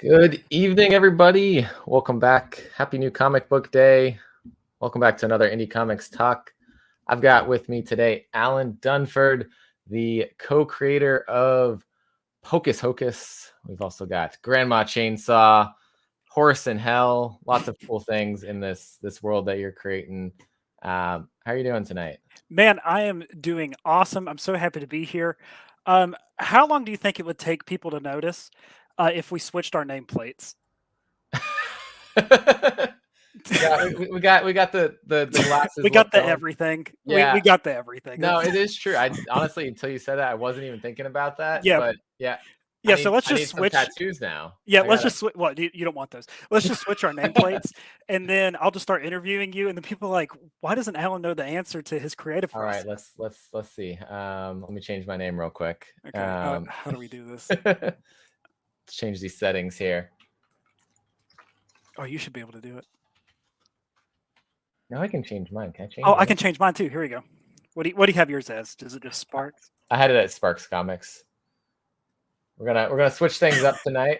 Good evening, everybody. Welcome back. Happy New Comic Book Day. Welcome back to another Indie Comics Talk. I've got with me today Alan Dunford, the co-creator of Pocus Hocus. We've also got Grandma Chainsaw, Horus in Hell, lots of cool things in this world that you're creating. How are you doing tonight? Man, I am doing awesome. I'm so happy to be here. How long do you think it would take people to notice if we switched our nameplates? Yeah, we got the glasses. We got the going. everything. Yeah. We got the everything. No, it is true. I honestly, until you said that, I wasn't even thinking about that. Yeah. But yeah, Yeah, so let's I just need some switch. tattoos now. Yeah, I let's gotta. just switch. What you don't want those? Let's just switch our nameplates, and then I'll just start interviewing you, and then people are like, "Why doesn't Alan know the answer to his creative All right, process?" let's see. Let me change my name real quick. Okay, how do we do this? Let's change these settings here. Oh, you should be able to do it. Now I can change mine. Can I change? Oh, I yours? can change mine too. Here we go. What do you have yours as? Does it just Sparks? I had it at Sparks Comics. We're gonna switch things up tonight.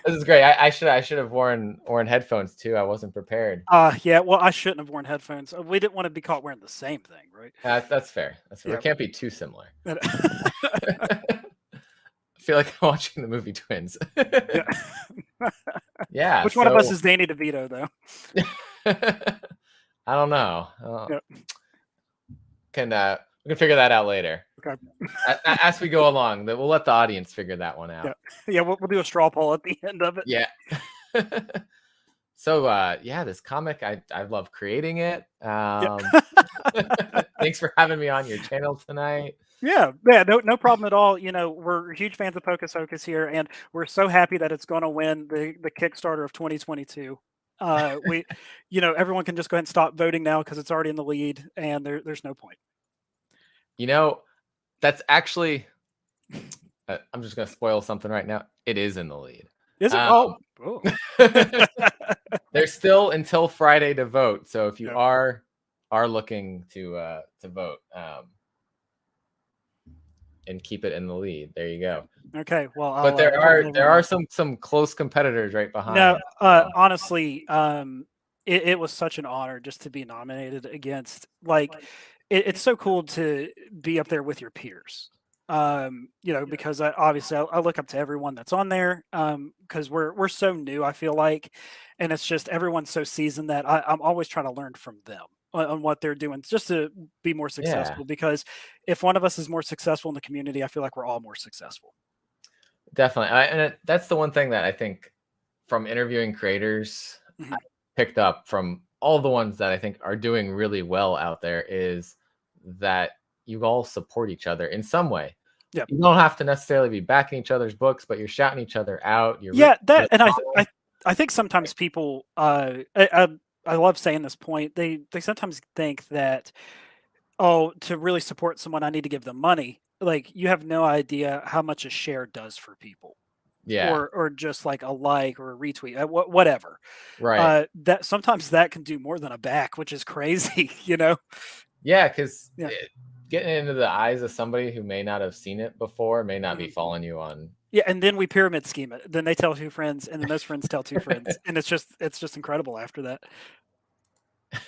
This is great. I should have worn headphones too. I wasn't prepared. Yeah. Well, I shouldn't have worn headphones. We didn't want to be caught wearing the same thing, right? That's fair. That's fair. Yeah. It can't be too similar. Yeah. I feel like I'm watching the movie Twins. Yeah. Which one of us is Danny DeVito, though? I don't know. Yep. We can figure that out later. Okay. As we go along, we'll let the audience figure that one out. Yeah, we'll do a straw poll at the end of it. Yeah. So yeah, this comic, I love creating it. Thanks for having me on your channel tonight. Yeah, no problem at all. You know, we're huge fans of Pocus Hocus here, and we're so happy that it's going to win the Kickstarter of 2022. Everyone can just go ahead and stop voting now because it's already in the lead, and there's no point. You know, that's actually, I'm just going to spoil something right now. It is in the lead. Is it? Oh. There's still until Friday to vote. So if you are looking to vote, and keep it in the lead, there you go. Okay, well, but there are some close competitors right behind. No, honestly, it was such an honor just to be nominated against. Like, it's so cool to be up there with your peers. Because obviously I look up to everyone that's on there, because we're so new, I feel like, and it's just everyone's so seasoned that I'm always trying to learn from them on what they're doing just to be more successful. Because if one of us is more successful in the community, I feel like we're all more successful. Definitely. That's the one thing that I think from interviewing creators, I picked up from all the ones that I think are doing really well out there is that you all support each other in some way. Yeah. You don't have to necessarily be backing each other's books, but you're shouting each other out. I think sometimes people, I love saying this point. They sometimes think that, to really support someone, I need to give them money. Like, you have no idea how much a share does for people. Yeah. Or just like a like or a retweet, whatever. Right. That sometimes that can do more than a back, which is crazy, you know? Yeah, because getting into the eyes of somebody who may not have seen it before, may not be following you on. Yeah, and then we pyramid scheme it. Then they tell 2 friends, and then those friends tell 2 friends, and it's just incredible after that. I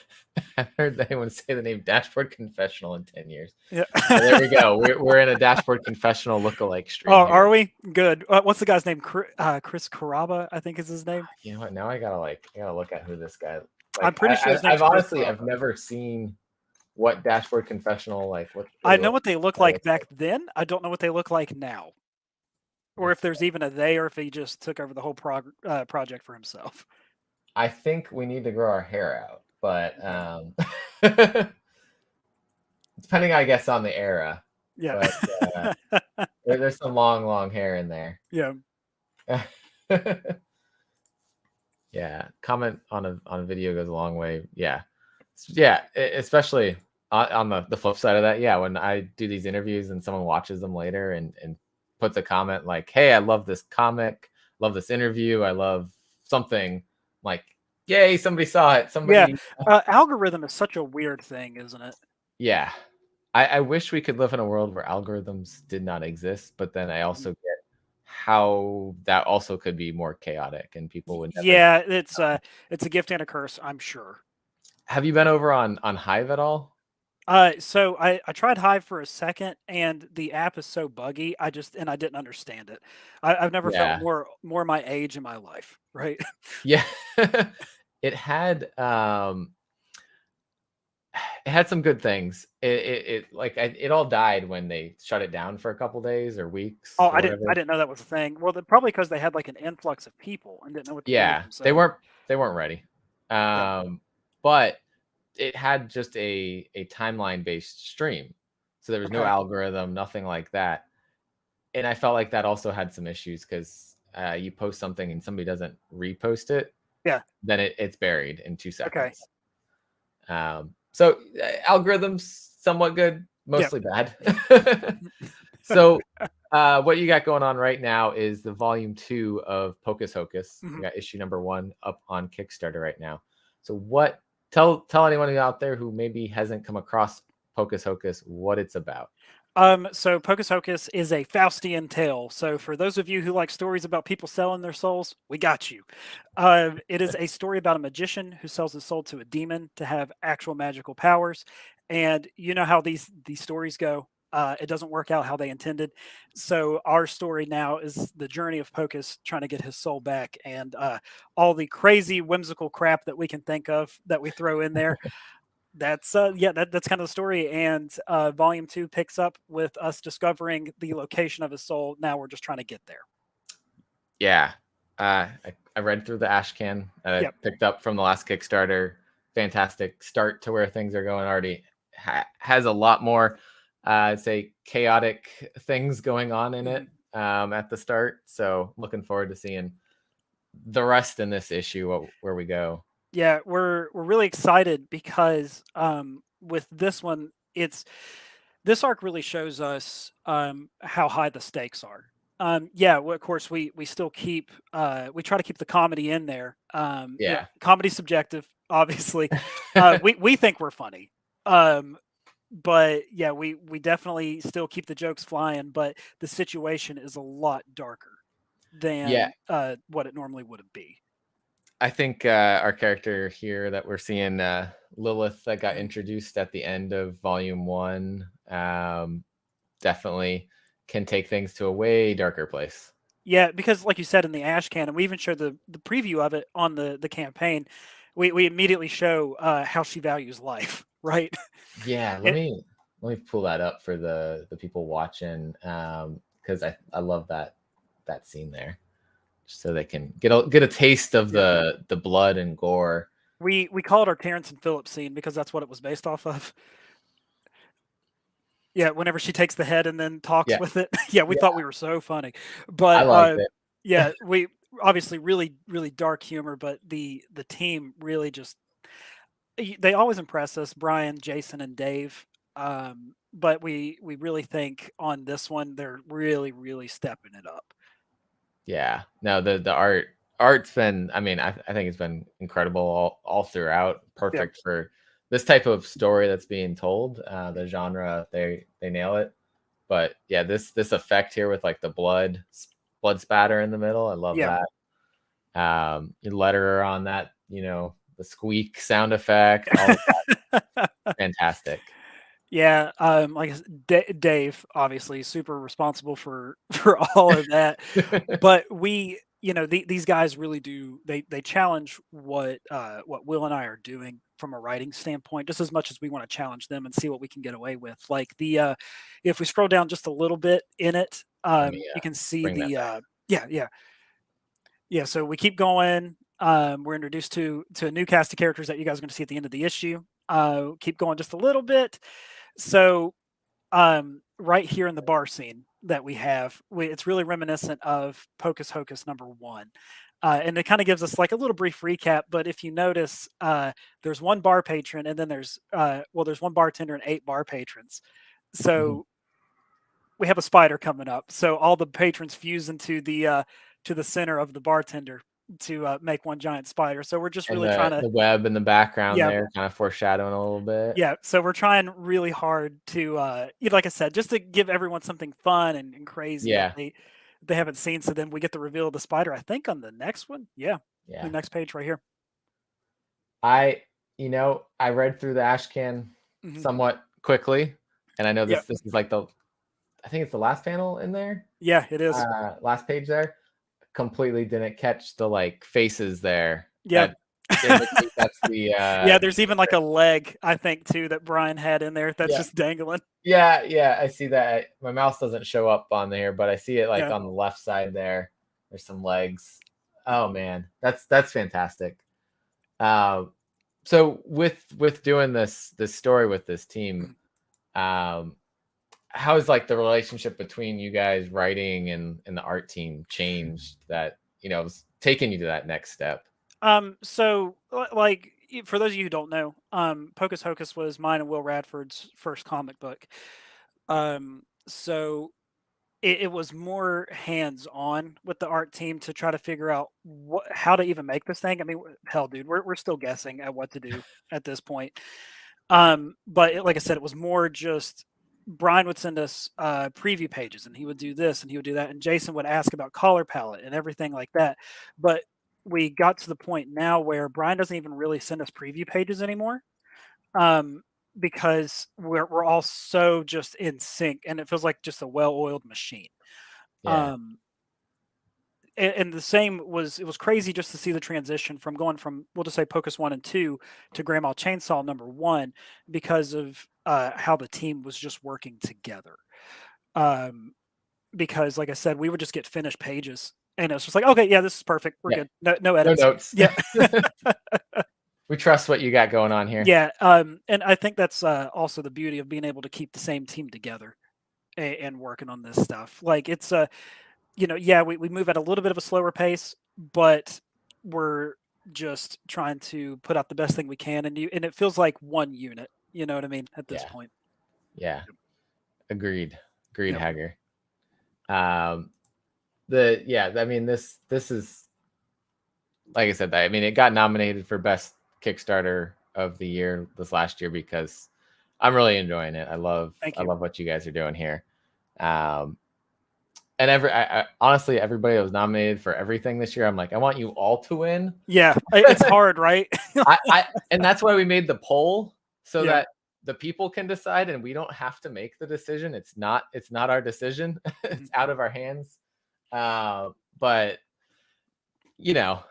haven't heard anyone say the name Dashboard Confessional in 10 years. Yeah. So there we go. We're in a Dashboard Confessional lookalike stream. Oh, are we? Good. What's the guy's name? Chris Caraba, I think is his name. You know what? Now I gotta look at who this guy. I'm pretty sure I've never seen what Dashboard Confessional what. I know what they look like back then. I don't know what they look like now, or if there's even a they, or if he just took over the whole project for himself. I think we need to grow our hair out, but depending, I guess, on the era. Yeah. But, there's some long hair in there. Yeah. Yeah. Comment on a video goes a long way. Yeah. Especially on the flip side of that. Yeah. When I do these interviews and someone watches them later and puts a comment like, "Hey, I love this comic, love this interview, I love something," like, yay, somebody saw it. Somebody. Yeah. Algorithm is such a weird thing, isn't it? Yeah. I wish we could live in a world where algorithms did not exist, but then I also get how that also could be more chaotic and people would never. Yeah, it's a gift and a curse, I'm sure. Have you been over on Hive at all? So I tried Hive for a second, and the app is so buggy. I didn't understand it. I've never felt Yeah. more my age in my life, right? Yeah. It had some good things. It all died when they shut it down for a couple days or weeks Oh, or whatever. I didn't know that was a thing. Well, probably because they had like an influx of people and didn't know what to do with Yeah, themselves. they weren't ready. Yeah. But it had just a timeline based stream. So there was no Okay. algorithm, nothing like that. And I felt like that also had some issues because you post something and somebody doesn't repost it, Yeah. then it's buried in 2 Okay. seconds. So algorithms somewhat good, Yeah. mostly bad. So what you got going on right now is the volume 2 of Pocus Hocus. You Mhm. got issue number 1 up on Kickstarter right now. So what? Tell anyone out there who maybe hasn't come across Pocus Hocus what it's about. So Pocus Hocus is a Faustian tale. So for those of you who like stories about people selling their souls, we got you. It is a story about a magician who sells his soul to a demon to have actual magical powers. And you know how these stories go. It doesn't work out how they intended. So our story now is the journey of Pocus trying to get his soul back, and all the crazy whimsical crap that we can think of that we throw in there. That's kind of the story. And volume 2 picks up with us discovering the location of his soul. Now we're just trying to get there. Yeah, I read through the ash can that I Yep. picked up from the last Kickstarter. Fantastic start to where things are going. Already has a lot more, I'd say, chaotic things going on in it at the start. So looking forward to seeing the rest in this issue where we go. Yeah, we're really excited because with this one, it's this arc really shows us how high the stakes are. Yeah, well, of course we still keep we try to keep the comedy in there. Yeah. Comedy subjective, obviously. We think we're funny. Um, but yeah, we definitely still keep the jokes flying, but the situation is a lot darker Yeah, than what it normally would be. I think our character here that we're seeing, Lilith, that got Mhm. introduced at the end of volume 1, definitely can take things to a way darker place. Yeah, because like you said in the Ash Cannon, we even showed the preview of it on the campaign. We immediately show how she values life, right? Yeah, It, let me pull that up for the people watching, because I love that scene there, just so they can get a taste of yeah, the blood and gore. we call it our Terrence and Phillips scene because that's what it was based off of. Yeah, whenever she takes the head and then talks Yeah, with it. Yeah, we yeah, thought we were so funny. I But liked it. yeah, we obviously really dark humor, but the team really just they always impress us, Brian, Jason, and Dave. But we really think on this one they're really stepping it up. Yeah, no, the art's been, I mean, I think it's been incredible all throughout. Yeah. Perfect for this type of story that's being told. The genre, they nail it. But yeah, this effect here with like the blood spatter in the middle, I love Yeah. that. Letterer on that, the squeak sound effect, all of that, fantastic. Yeah, like I said, Dave, obviously super responsible for for all of that, but these guys really do they challenge what Will and I are doing from a writing standpoint, just as much as we want to challenge them and see what we can get away with. Like if we scroll down just a little bit in it, Let me you can see bring that back. yeah. So we keep going. We're introduced to a new cast of characters that you guys are going to see at the end of the issue. Keep going just a little bit. So right here in the bar scene that we have, it's really reminiscent of Pocus Hocus number 1. And it kind of gives us like a little brief recap. But if you notice, there's one bar patron, and then there's one bartender and 8 bar patrons. Mhm. So we have a spider coming up. So all the patrons fuse into the center of the bartender. to make one giant spider. So we're just And really trying to, the web in the background yeah, there, kind of foreshadowing a little bit. yeah. So we're trying really hard to, like I said, just to give everyone something fun and crazy that Yeah, they haven't seen. So then we get the reveal of the spider. I think on the next one, yeah, the yeah. next page right here. I, I read through the Ashcan Hmm. somewhat quickly, and I know Yeah, this is like I think it's the last panel in there, yeah, it is. last page there. Completely didn't catch the like faces there Yeah. that indicate that's the Yeah, there's even like a leg, I think, too, that Brian had in there that's yeah. just dangling. Yeah, I see that. My mouse doesn't show up on there, but I see it like Yeah. on the left side there. There's some legs. Oh man, that's fantastic. So with doing this story with this team, um, how is like the relationship between you guys writing and the art team changed that was taking you to that next step? So like for those of you who don't know, Pocus Hocus was mine and Will Radford's first comic book. So it was more hands-on with the art team to try to figure out how to even make this thing. I mean, hell, dude, we're still guessing at what to do at this point. But like I said, it was more just Brian would send us preview pages, and he would do this and he would do that, and Jason would ask about color palette and everything like that. But we got to the point now where Brian doesn't even really send us preview pages anymore, um, because we're all so just in sync, and it feels like just a well-oiled machine. Yeah, Um, and the same was it was crazy just to see the transition from going from we'll just say Pocus 1 and 2 to Grandma Chainsaw number 1 because of how the team was just working together. Um, because like I said, we would just get finished pages and it was just like, okay, yeah, this is perfect. We're yeah. good. No No edits. notes. Yeah. We trust what you got going on here. Yeah. And I think that's also the beauty of being able to keep the same team together and working on this stuff. Like it's yeah, we move at a little bit of a slower pace, but we're just trying to put out the best thing we can, and it feels like one unit. You know what I mean? At this Yeah, point. yeah. Agreed. Agreed, Yep. Hager. Um, I mean this is like I said, I mean it got nominated for best Kickstarter of the year this last year because I'm really enjoying it. Thank I you. love what you guys are doing here. Um, and honestly, everybody that was nominated for everything this year, I'm like, I want you all to win. Yeah, it's hard, right? And that's why we made the poll so Yeah. that the people can decide and we don't have to make the decision. It's not our decision. Mhm. It's out of our hands. But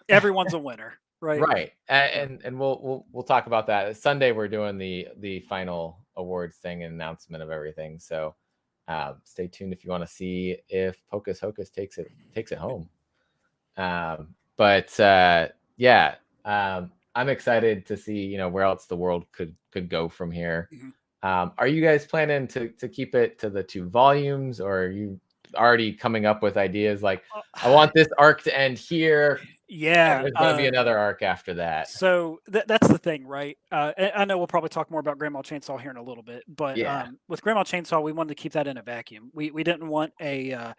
Everyone's a winner, right? right. Yeah. And we'll talk about that. Sunday we're doing the final awards thing and announcement of everything. So stay tuned if you want to see if Pocus Hocus takes it home. But yeah, I'm excited to see where else the world could go from here. Mhm. Are you guys planning to keep it to the 2 volumes, or are you already coming up with ideas like I want this arc to end here, and Yeah. there's going to be another arc after that? So that's the thing, right? I know we'll probably talk more about Grandma Chainsaw here in a little bit, but Yeah, with Grandma Chainsaw, we wanted to keep that in a vacuum. We didn't want a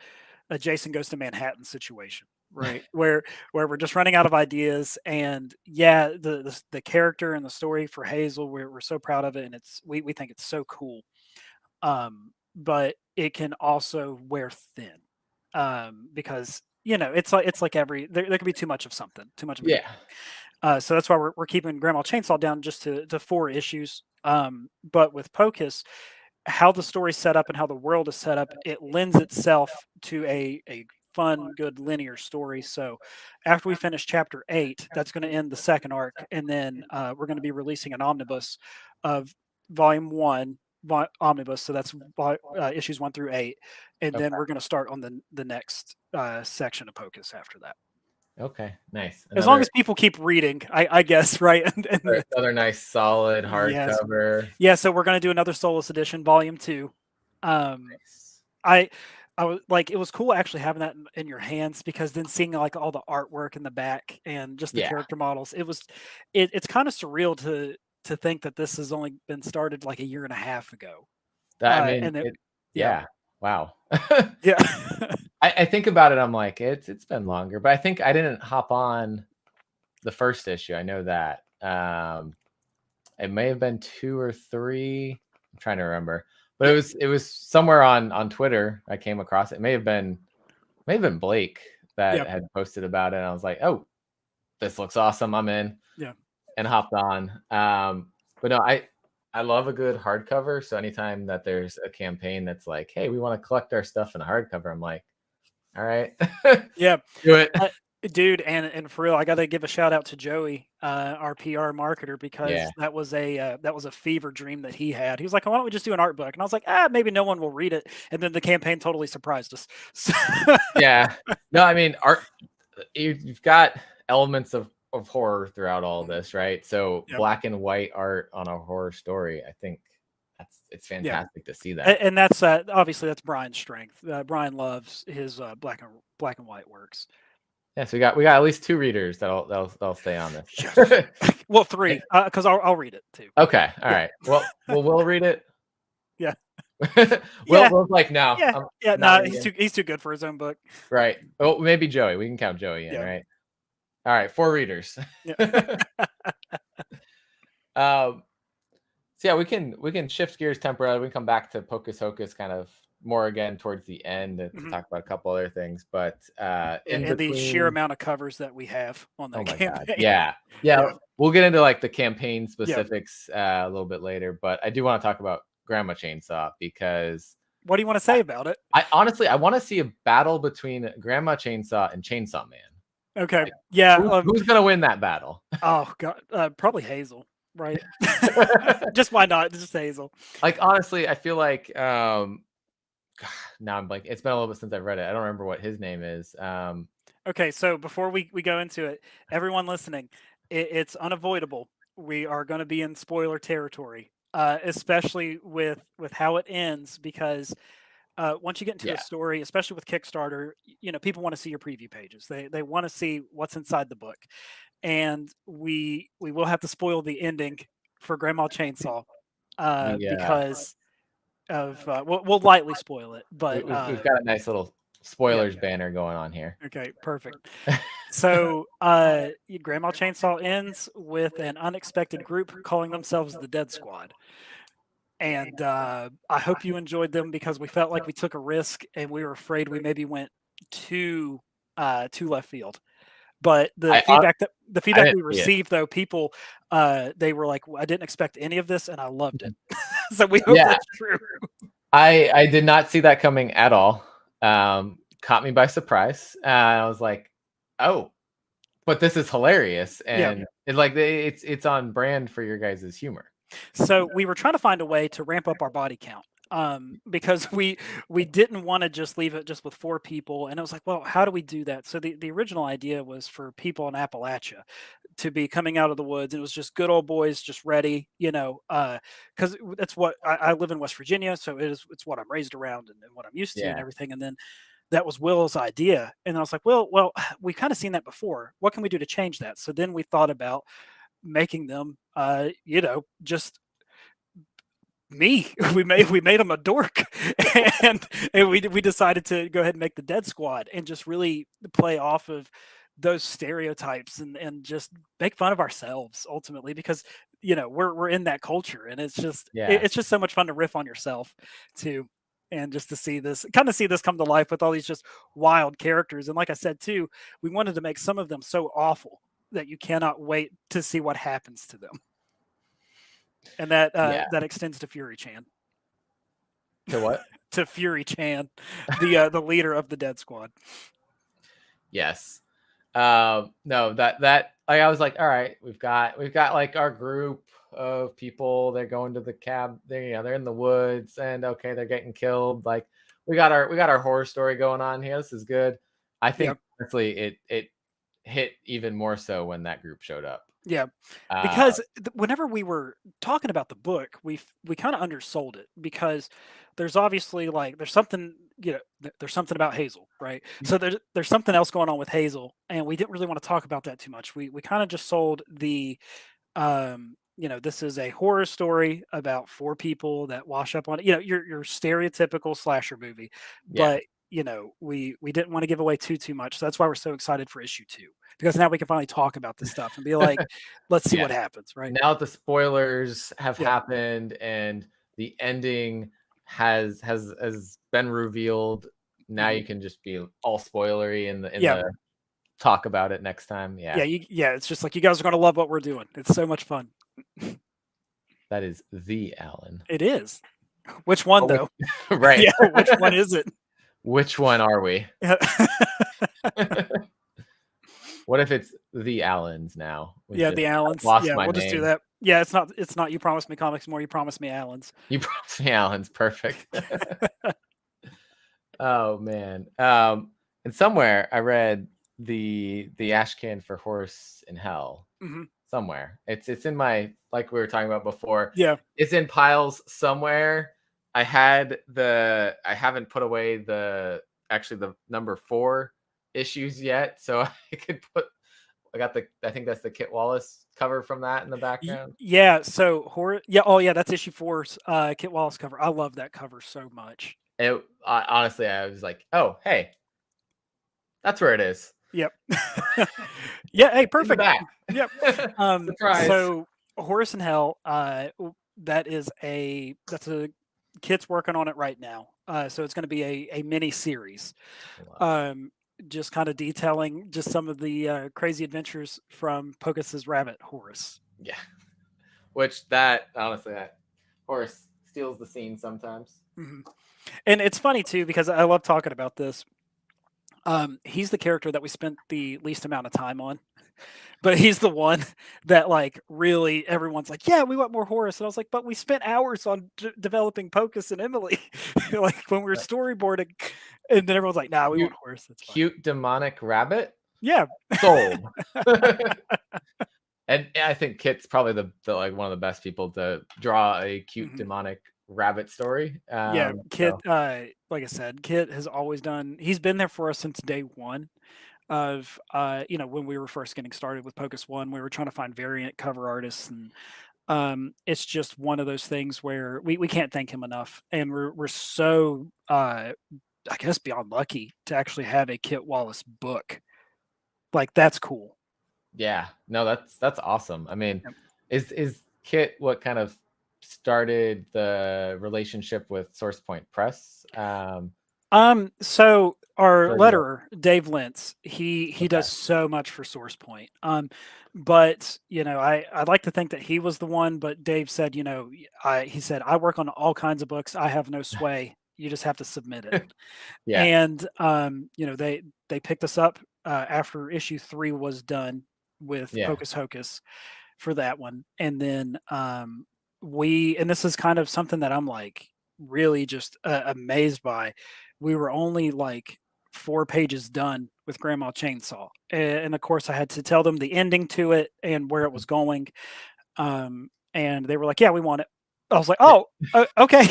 Jason Goes to Manhattan situation, right? Where we're just running out of ideas. And yeah, the character and the story for Hazel, we're so proud of it, and we think it's so cool. But it can also wear thin, because it's like there could be too much of something, too much of anything. yeah, So that's why we're keeping Grandma Chainsaw down just to 4 issues. But with Pocus, how the story's set up and how the world is set up, it lends itself to a fun, good linear story. So after we finish chapter 8, that's going to end the second arc, and then we're going to be releasing an omnibus of volume 1 omnibus. So that's issues 1 through 8, and then okay, we're going to start on the next section of Pocus after that. okay, nice. As long as people keep reading, I guess, right? Another nice solid Yes, hardcover. yeah. So we're going to do another Solus edition, volume 2. Um, Nice. I I was like, it was cool actually having that in your hands, because then seeing like all the artwork in the back and just the Yeah, character models, it's kind of surreal to think that this has only been started like a year and a half ago. that I mean And it, it. yeah, Yeah, wow. yeah, I think about it. I'm like, it's been longer, but I think I didn't hop on the first issue. I know that. It may have been 2 or 3. I'm trying to remember, but Yeah. it was somewhere on Twitter. I came across it. It may have been Blake that Yeah. had posted about it. And I was like, oh, this looks awesome. I'm in, Yeah. and hopped on. But no, I love a good hardcover. So anytime that there's a campaign that's like, hey, we want to collect our stuff in a hardcover, I'm like, all right, Yeah. do it. Dude, and for real, I got to give a shout out to Joey, our PR marketer, because Yeah. that was a fever dream that he had. He was like, "Why don't we just do an art book?" And I was like, "Ah, maybe no one will read it." And then the campaign totally surprised us. So, Yeah. No, I mean, art. You've got elements of horror throughout all this, right? So yeah, black and white art on a horror story, I think it's yeah, fantastic to see that. and that's obviously that's Brian's strength. Brian loves his black and white works. Yeah, so we got at least 2 readers that'll stay on this. Yes. Well, 3, because I'll read it too. Okay, all Yeah. right. Well, we'll read it. Yeah. We'll Yeah. we'll like no, Yeah. I'm Yeah. not No, reading. he's too good for his own book. Right. Oh, maybe Joey. We can count Joey in, Yeah. right? All right, 4 readers. Yeah. um, so yeah, we can shift gears temporarily. We can come back to Pocus Hocus kind of more again towards the end to Mhm. talk about a couple other things. But in And the sheer between, amount of covers that we have on oh that my god, campaign. yeah, Yeah. we'll get into like the campaign Yeah. specifics a little bit later. But I do want to talk about Grandma Chainsaw because What do you want to say about it? I honestly I want to see a battle between Grandma Chainsaw and Chainsaw Man. Okay. Like, Yeah. who's gonna win that battle? Oh god. Probably Hazel, right? Just why not? Just Hazel. Like honestly, I feel like now I'm like it's been a little bit since I've read it. I don't remember what his name is. Okay, so before we go into it, everyone listening, it's unavoidable. We are going to be in spoiler territory, especially with how it ends, because once you get into a Yeah, story, especially with Kickstarter, you know people want to see your preview pages. They want to see what's inside the book, and we will have to spoil the ending for Grandma Chainsaw we because of we'll lightly spoil it, but we've got a nice little yeah. spoilers banner going on here. Okay, perfect. So, Grandma Chainsaw ends with an unexpected group calling themselves the Dead Squad, and I hope you enjoyed them because we felt like we took a risk and we were afraid we maybe went too too left field. But I the I feedback didn't we see it. received though, people they were like, I didn't expect any of this, and I loved it. So we hope Yeah, that's true. I did not see that coming at all. Caught me by surprise. I was like, oh, but this is hilarious, Yeah. and it's on brand for your guys' humor. So we were trying to find a way to ramp up our body count because we didn't want to just leave it just with 4 people, and it was like, well, how do we do that? So the original idea was for people in Appalachia to be coming out of the woods, and it was just good old boys, just ready, because that's what I live in West Virginia, so it's what I'm raised around and what I'm used to and Yeah, everything, and then. That was Will's idea, and I was like, well, we've kind of seen that before. What can we do to change that? So then we thought about making them just me. We made him a dork, and we decided to go ahead and make the Dead Squad and just really play off of those stereotypes and just make fun of ourselves ultimately, because we're in that culture, and yeah, it's just so much fun to riff on yourself too, and just to see this come to life with all these just wild characters. And like I said too, we wanted to make some of them so awful that you cannot wait to see what happens to them. And yeah. that extends to Fury Chan. To what? To Fury Chan, the leader of the Dead Squad. Yes. No, that like I was like, all right, we've got like our group of people. They're going to the cab. They're in the woods, and okay, they're getting killed. Like we got our horror story going on here. This is good. I Yeah, think honestly, it hit even more so when that group showed up. yeah. Uh, Because whenever we were talking about the book, we kind of undersold it, because there's obviously like there's something there's something about Hazel, right? So there's something else going on with Hazel, and we didn't really want to talk about that too much. We kind of just sold the this is a horror story about 4 people that wash up on it. Your stereotypical slasher movie, yeah, but we didn't want to give away too much. So that's why we're so excited for issue 2, because now we can finally talk about this stuff and be like, let's see Yeah. what happens, right? Now the spoilers have Yep. happened and the ending has been revealed. Now Mhm. you can just be all spoilery in Yeah. the talk about it next time. Yeah. It's just like, you guys are gonna love what we're doing. It's so much fun. That is the Alan. It is. Which one, Oh, though? right. Yeah, which one is it? Which one are we? Yeah. What if it's the Allens now? Yeah, the Allens. Lost Yeah, my we'll just do name. that. Yeah, it's not You Promised Me Comics more, You Promised Me Allens. You promised me Allens. Perfect. Oh man. And somewhere I read the ash can for Horus in Hell. Mhm. Somewhere. It's in my, like we were talking about before. Yeah. It's in piles somewhere. I haven't put away the number 4 issues yet, so I could put. I think that's the Kit Wallace cover from that in the background. Yeah. So Horror. Yeah. Oh, yeah. That's issue 4's Kit Wallace cover. I love that cover so much. Honestly, I was like, oh, hey, that's where it is. Yep. Yeah. Hey, perfect. Yep. Surprise. So Horus in Hell. That's a Kit's working on it right now. So it's going to be a mini series. Just kind of detailing just some of the crazy adventures from Pocus's rabbit Horus. Yeah, which that honestly, that Horus steals the scene sometimes. Mm-hmm. And it's funny too, because I love talking about this. He's the character that we spent the least amount of time on, but he's the one that like really everyone's like, yeah, we want more Horus, and I was like, but we spent hours on developing Pocus and Emily, like when we were storyboarding, and then everyone's like, nah, we want Horus. That's fine. Cute demonic rabbit. Yeah, sold. And I think Kit's probably the like one of the best people to draw a cute demonic rabbit story. Yeah, Kit. So. Like I said, Kit has always done. He's been there for us since day one. Of when we were first getting started with Pocus 1, we were trying to find variant cover artists, and it's just one of those things where we can't thank him enough, and we're so I guess beyond lucky to actually have a Kit Wallace book. Like, that's cool. Yeah, no, that's awesome. I mean, is Kit what kind of started the relationship with Source Point Press? So our letterer, Dave Lentz, he does so much for Source Point. But I'd like to think that he was the one, but Dave said, he said, I work on all kinds of books. I have no sway. You just have to submit it. Yeah. And they picked us up after issue 3 was done with Pocus Hocus for that one. And then and this is kind of something that I'm like really just amazed by. We were only like 4 pages done with Grandma Chainsaw, and of course I had to tell them the ending to it and where it was going, and they were like, yeah, we want it. I was like, oh, okay.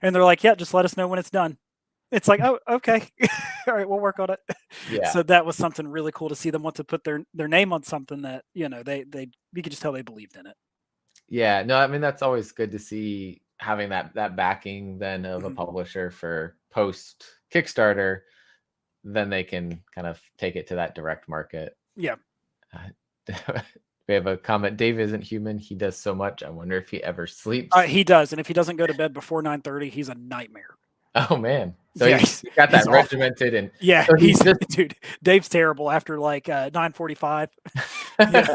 And they're like, yeah, just let us know when it's done. It's like, oh, okay. All right, we'll work on it. Yeah. So that was something really cool to see them want to put their name on something that you could just tell they believed in it. Yeah, no, I mean, that's always good to see, having that backing then of a publisher for post Kickstarter. Then they can kind of take it to that direct market. Yeah. We have a comment. Dave isn't human. He does so much. I wonder if he ever sleeps. He does, and if he doesn't go to bed before 9:30, he's a nightmare. Oh man! So he's got that regimented, and so he's just, dude. Dave's terrible after like 9:45. Yeah.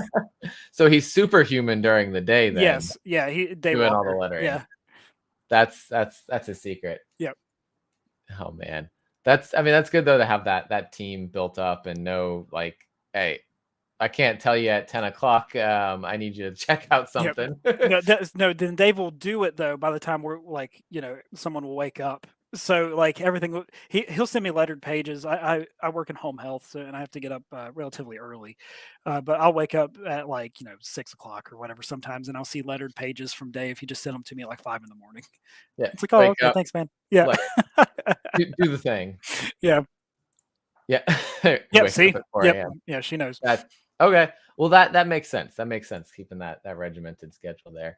So he's superhuman during the day. Then yes, yeah. Dave doing all the lettering. Yeah, that's a secret. Yep. Oh man, that's good though to have that team built up and know, like, hey, I can't tell you at 10 o'clock. I need you to check out something. Yep. Then Dave will do it though by the time we're like, someone will wake up. So like everything, he'll send me lettered pages. I work in home health, and I have to get up relatively early, but I'll wake up at like 6 o'clock or whatever sometimes, and I'll see lettered pages from Dave. He just sent them to me at like 5 a.m. Yeah, it's like, oh, okay, thanks, man. Yeah, do the thing. Yeah. Yeah. See. Yeah, she knows. Okay. Well, that makes sense. That makes sense, keeping that regimented schedule there.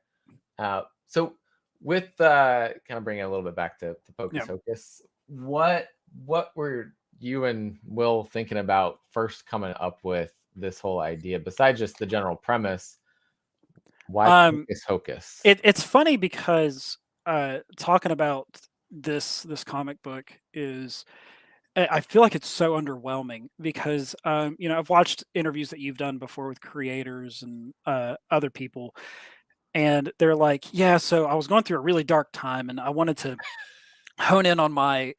So with kind of bringing it a little bit back to Pocus Hocus, what what were you and Will thinking about first coming up with this whole idea? Besides just the general premise, why Pocus Hocus? It's funny because talking about this comic book is I feel like it's so underwhelming because I've watched interviews that you've done before with creators and other people, and they're like, yeah, so I was going through a really dark time and I wanted to hone in on my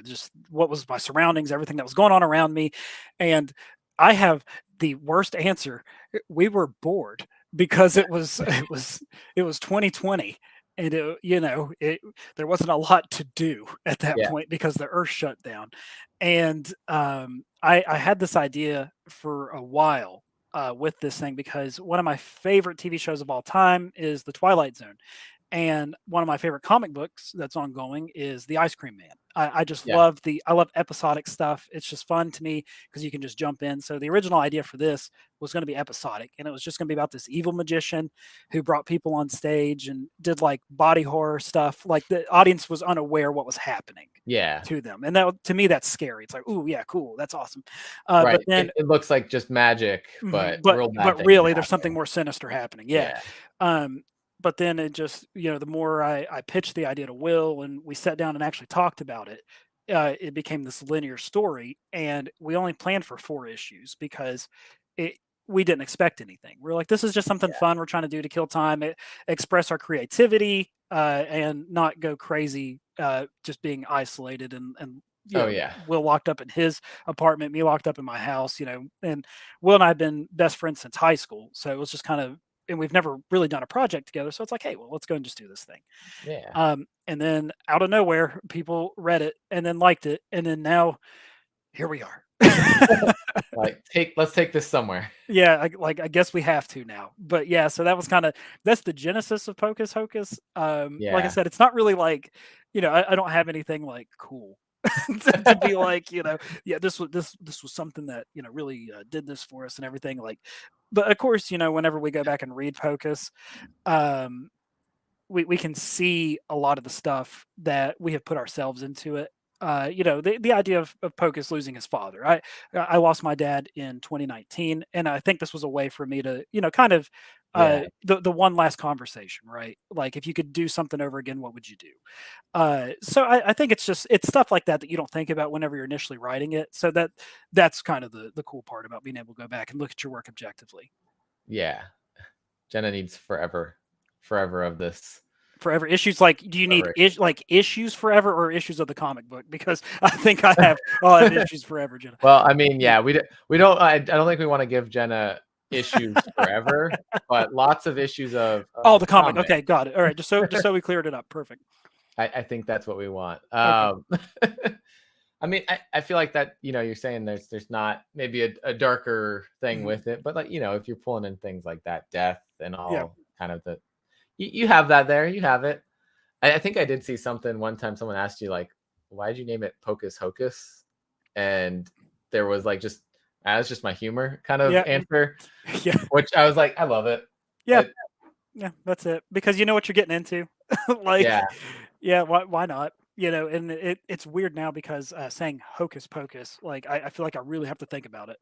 just what was my surroundings, everything that was going on around me. And I have the worst answer. We were bored because it was 2020, and there wasn't a lot to do at that Yeah, point because the earth shut down. And I had this idea for a while with this thing because one of my favorite TV shows of all time is The Twilight Zone, and one of my favorite comic books that's ongoing is The Ice Cream Man. I just yeah, I love episodic stuff. It's just fun to me because you can just jump in. So the original idea for this was going to be episodic, and it was just going to be about this evil magician who brought people on stage and did like body horror stuff. Like the audience was unaware what was happening yeah. to them, and that to me that's scary. It's like, ooh, yeah, cool, that's awesome. Right. But then It looks like just magic, Mhm, but real bad but things are really, there's something happening. more sinister happening, yeah. Yeah, Um, but then it just the more I pitched the idea to Will and we sat down and actually talked about it, it became this linear story, and we only planned for 4 issues because it we didn't expect anything. We're like, "This is just something yeah. fun we're trying to do to kill time, express our creativity, and not go crazy, just being isolated and Oh yeah, Will locked up in his apartment, me locked up in my house, and Will and I have been best friends since high school. So it was just kind of, and we've never really done a project together. So it's like, hey, well, let's go and just do this thing. yeah. And then out of nowhere, people read it and then liked it. And then now here we are. Like let's take this somewhere. Yeah, I guess we have to now. But yeah, so that was kind of that's the genesis of Pocus Hocus. Like I Yeah, said, it's not really like, I don't have anything like cool to be like, yeah, this was something that really did this for us and everything. Like, but of course, whenever we go back and read Pocus, um, we can see a lot of the stuff that we have put ourselves into it. The idea of Pocus losing his father. I lost my dad in 2019, and I think this was a way for me to, kind of yeah, the one last conversation, right? Like, if you could do something over again, what would you do? So I think it's stuff like that that you don't think about whenever you're initially writing it. So that's kind of the cool part about being able to go back and look at your work objectively. yeah. Jenna needs forever of this. Forever issues, like, do you need Forever. like issues forever or issues of the comic book? Because I think I'll have issues forever, Jenna. Well, I mean, Yeah. yeah, we don't. I don't think we want to give Jenna issues forever, but lots of issues Oh, of the comic. comic. Okay, got it. All right, just so we cleared it up. Perfect. I think that's what we want. Okay. I mean, I feel like that, you're saying there's not maybe a darker thing Mhm. with it, but like, if you're pulling in things like that, death and Yeah. all kind of you have that there, you have it. I think I did see something one time someone asked you like, why did you name it Pocus Hocus? And there was like just that's just my humor kind of Yeah. answer, Yeah. which I was like, I love it. Yeah. It Yeah. That's it. Because you know what you're getting into. Like, yeah, yeah, why not? And it's weird now because saying hocus pocus, like I feel like I really have to think about it.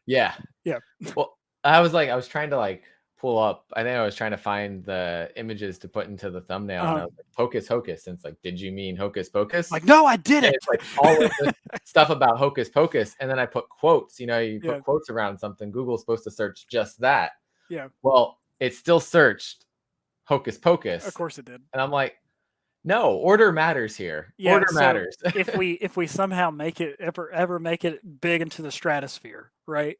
yeah. Yeah. Well, I was trying to like pull up. I think I was trying to find the images to put into the thumbnail, and I was like, Pocus Hocus. And it's like, did you mean Hocus Pocus? Like, no, I did And it. it's like all of this stuff about Hocus Pocus. And then I put quotes. You Yeah. put quotes around something. Google's supposed to search just that. Yeah. Well, it still searched Hocus Of Pocus. course it did. And I'm like, no, order matters here. Yeah, Order so matters. if we somehow make it ever make it big into the stratosphere, right?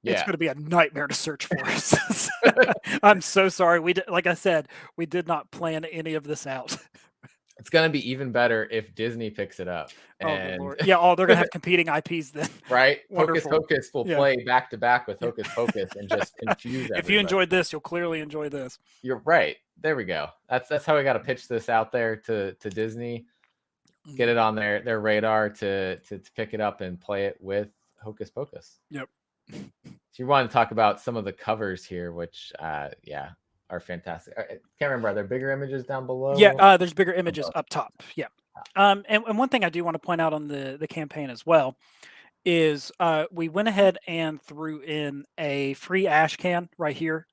It's Yeah. gonna be a nightmare to search for us. I'm so sorry. Like I said, we did not plan any of this out. It's gonna be even better if Disney picks it up. Oh, good And lord. Yeah, oh, they're gonna have competing IPs then. right? Hocus Wonderful. Pocus will Yeah. play back to back with Yeah. Hocus Pocus and just confuse If you everybody. enjoyed this, you'll clearly enjoy this. You're right. There we go. That's how we got to pitch this out there to Disney. Get it on their radar to pick it up and play it with Hocus Pocus. Yep. So you want to talk about some of the covers here, which yeah, are fantastic. I can't remember. Are there bigger images down below? Yeah, there's bigger images up top. Yeah. And one thing I do want to point out on the campaign as well is we went ahead and threw in a free ash can right here.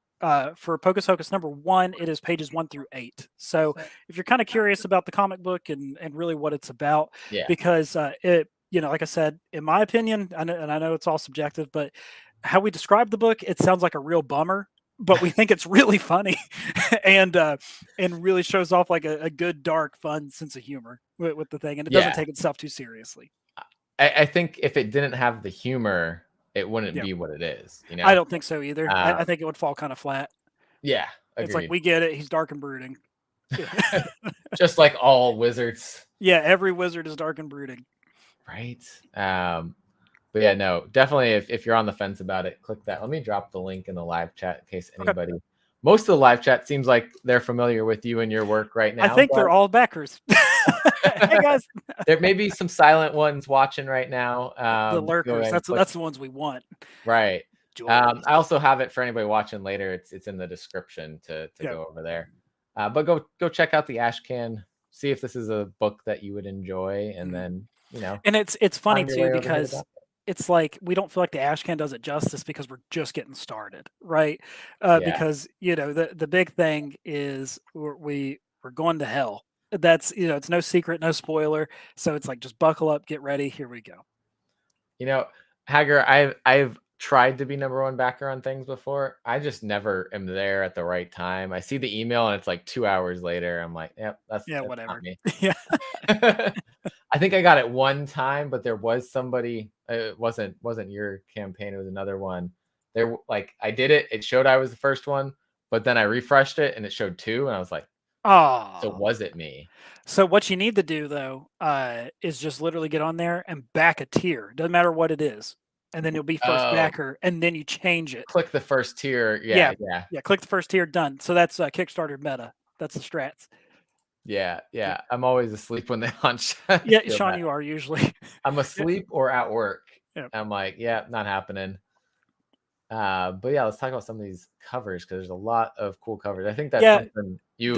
For Pocus Hocus #1, it is pages 1 through 8. So if you're kind of curious about the comic book and really what it's about, Yeah. because it, like I said, in my opinion, and I know it's all subjective, but how we describe the book, it sounds like a real bummer, but we think it's really funny, and really shows off like a good, dark, fun sense of humor with the thing, and it doesn't Yeah. take itself too seriously. I think if it didn't have the humor, it wouldn't Yeah. be what it is. I don't think so either. I Um, think it would fall kind of flat. yeah, It's like, agreed. we get it. He's dark and brooding. Just like all wizards, Yeah, every wizard is dark and brooding. right? But yeah, no, definitely. If you're on the fence about it, click that. Let me drop the link in the live chat in case Okay. anybody. Most of the live chat seems like they're familiar with you and your work right now. I think they're all backers. Hey guys, There may be some silent ones watching right now. the Go lurkers. ahead and click. That's the ones we want. Right. Joy. I also have it for anybody watching later. It's in the description to Yeah. go over there. But go check out the Ashcan. See if this is a book that you would enjoy, and then And it's funny find your way too over here to because that. it's like we don't feel like the Ashcan does it justice because we're just getting started, right? Yeah. Because the big thing is we're going to hell. That's it's no secret, no spoiler. So it's like just buckle up, get ready, here we go. Hager, I've tried to be #1 backer on things before. I just never am there at the right time. I see the email and it's like 2 hours later. I'm like, yep, that's Whatever. not me. Yeah. I think I got it one time, but there was somebody. It wasn't your campaign. It was another one. There, like I did it. It showed I was the first one, but then I refreshed it and it showed 2, and I was like, Oh. so was it me? So what you need to do though is just literally get on there and back a tier. Doesn't matter what it is, and then you'll be first backer, and then you change it. Click the first tier. Yeah. Click the first tier. Done. So that's Kickstarter meta. That's the strats. Yeah. I'm always asleep when they launch. Yeah, Sean, you are usually. I'm asleep or at work. Yeah. I'm like, yeah, not happening. But yeah, let's talk about some of these covers because there's a lot of cool covers. I think that's something you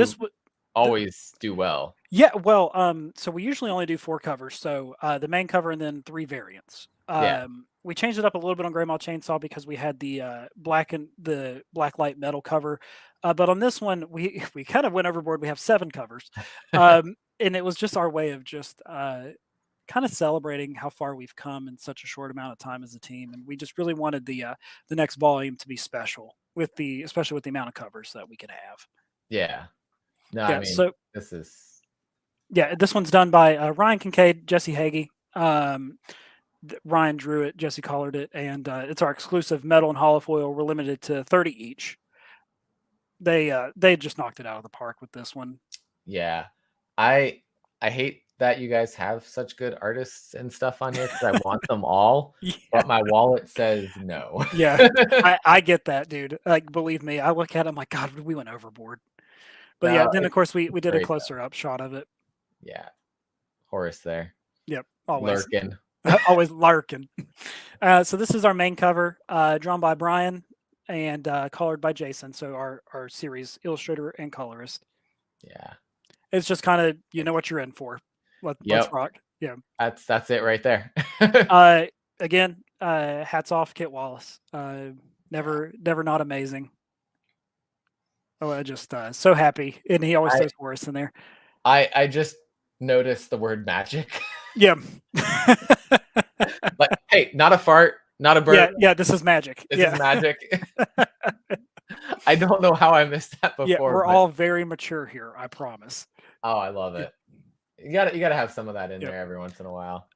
always do well. Yeah, well, so we usually only do 4 covers. So the main cover and then 3 variants. We changed it up a little bit on Grey Maul Chainsaw because we had the black light metal cover. But on this one, we kind of went overboard. We have 7 covers. And it was just our way of just kind of celebrating how far we've come in such a short amount of time as a team. And we just really wanted the next volume to be special especially with the amount of covers that we could have. Yeah. No, yeah, I mean, so this is. Yeah, this one's done by Ryan Kincaid, Jesse Hagee. Ryan drew it, Jesse colored it, and it's our exclusive metal and holofoil. We're limited to 30 each. They just knocked it out of the park with this one. Yeah, I hate that you guys have such good artists and stuff on here because I want them all, but my wallet says no. Yeah, I get that, dude. Like, believe me, I look at it, I'm like, God, we went overboard. But yeah, then of course we did a closer up shot of it. Yeah, Horus there. Yep, always lurking. Always lurking. So this is our main cover, drawn by Brian and colored by Jason. So our series illustrator and colorist. Yeah, it's just kind of what you're in for. Let's rock. Yeah, that's it right there. Again, hats off, Kit Wallace. Never not amazing. Oh, I just so happy, and he always throws Horus in there. I just noticed the word magic. Yeah. Like, hey, not a fart, not a bird. Yeah, this is magic. This is magic. I don't know how I missed that before. Yeah, we're all very mature here, I promise. Oh, I love it. You gotta have some of that in there every once in a while.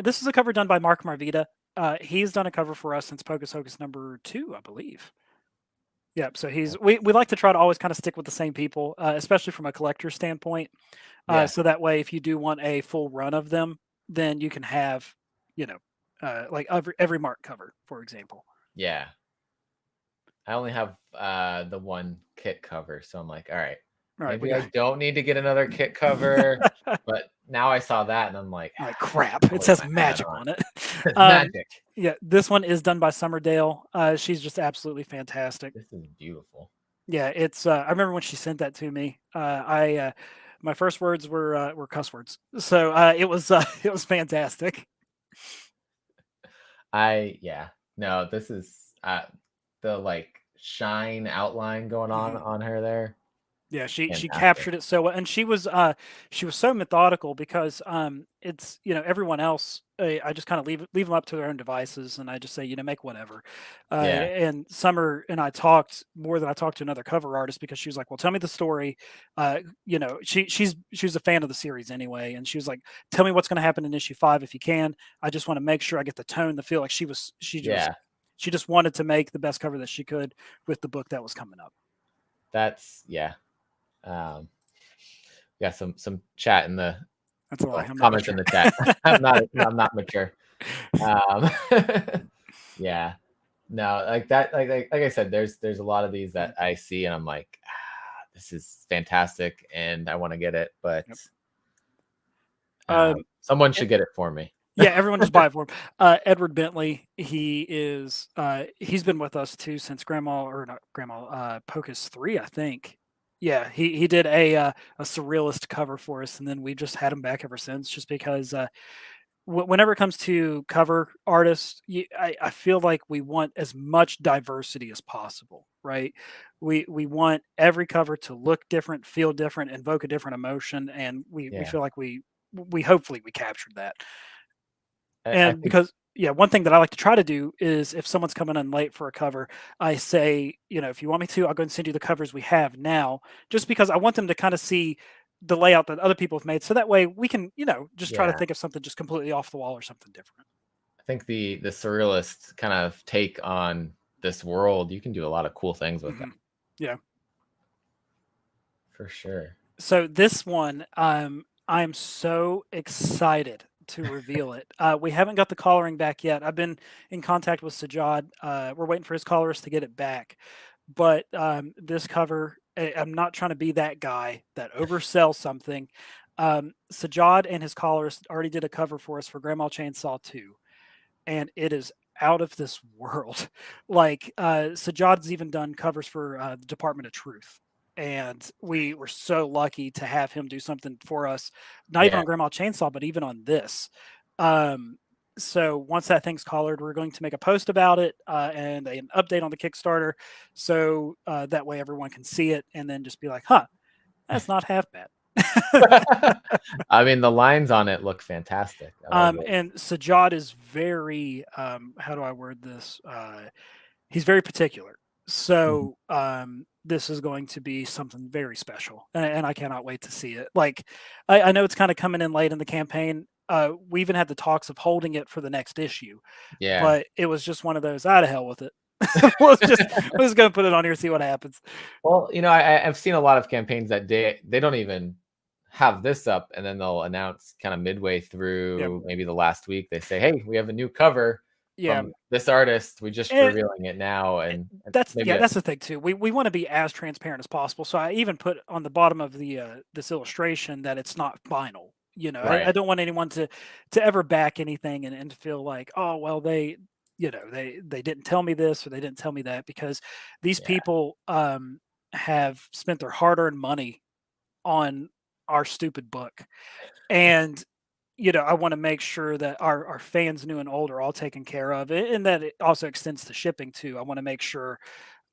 This is a cover done by Mark Marvita. He's done a cover for us since Pocus Hocus #2, I believe. Yep. So we like to try to always kind of stick with the same people, especially from a collector standpoint. So that way, if you do want a full run of them, then you can have, like every Mark cover, for example. Yeah. I only have the one kit cover, so I'm like, all right, maybe I don't need to get another kit cover. But now I saw that, and I'm like, crap! It says magic on it. Magic. Yeah, this one is done by Summerdale. She's just absolutely fantastic. This is beautiful. Yeah, it's. I remember when she sent that to me. My first words were cuss words. So it was it was fantastic. Yeah. No, this is the like shine outline going Mhm. on her there. Yeah, she Fantastic. captured it so well, and she was so methodical because it's everyone else I just kind of leave them up to their own devices, and I just say make whatever. Yeah. And Summer and I talked more than I talked to another cover artist because she was like, "Well, tell me the story." She's a fan of the series anyway, and she was like, "Tell me what's going to happen in issue 5 if you can. I just want to make sure I get the tone, the feel." Like Yeah. she just wanted to make the best cover that she could with the book that was coming up. That's yeah. Um yeah, some chat in the That's a lie. well, I'm not comments in mature. the chat. I'm not mature. Um yeah. No, like that like I said, there's a lot of these that I see and I'm like, this is fantastic and I want to get it, but Yep. Um, someone eh, should get it for me. yeah, everyone just buy it for him. Edward Bentley, he's been with us too since Grandma or not Grandma Pocus 3, I think. Yeah, he did a surrealist cover for us, and then we just had him back ever since, just because whenever it comes to cover artists, I feel like we want as much diversity as possible, right? We want every cover to look different, feel different, invoke a different emotion, and we Yeah. feel like we hopefully we captured that. I And think because yeah, one thing that I like to try to do is if someone's coming in late for a cover, I say, if you want me to, I'll go and send you the covers we have now, just because I want them to kind of see the layout that other people have made. So that way we can, just try to yeah. think of something just completely off the wall or something different. I think the surrealist kind of take on this world, you can do a lot of cool things with that. Hmm. Yeah. For sure. So this one, I'm so excited to reveal it. We haven't got the collaring back yet. I've been in contact with Sajad. We're waiting for his colorist to get it back. But this cover, I'm not trying to be that guy that oversells something. Sajad and his colorist already did a cover for us for Grandma Chainsaw 2, and it is out of this world. Like Sajad's even done covers for the Department of Truth, and we were so lucky to have him do something for us, not even Yeah. on Grandma Chainsaw, but even on this. Um, so once that thing's collared, we're going to make a post about it and an update on the Kickstarter, so that way everyone can see it and then just be like, "Huh, that's not half bad." I mean, the lines on it look fantastic. I love it. And Sajad is very, how do I word this? He's very particular. Mhm. So this is going to be something very special, and I cannot wait to see it. Like, I know it's kind of coming in late in the campaign. We even had the talks of holding it for the next issue, Yeah. but it was just one of those. To hell with it. We'll just go put it on here, see what happens. Well, I've seen a lot of campaigns that they don't even have this up, and then they'll announce kind of midway Yeah, through, maybe the last week, they say, "Hey, we have a new cover yeah. from this artist. We just And revealing it now," and that's maybe yeah, that's the thing too. We want to be as transparent as possible. So I even put on the bottom of the this illustration that it's not final. I right. don't want anyone to ever back anything and to feel like, oh well, they didn't tell me this or they didn't tell me that, because these Yeah, people have spent their hard-earned money on our stupid book. And I want to make sure that our fans, new and old, are all taken care of, and that it also extends to shipping too. I want to make sure,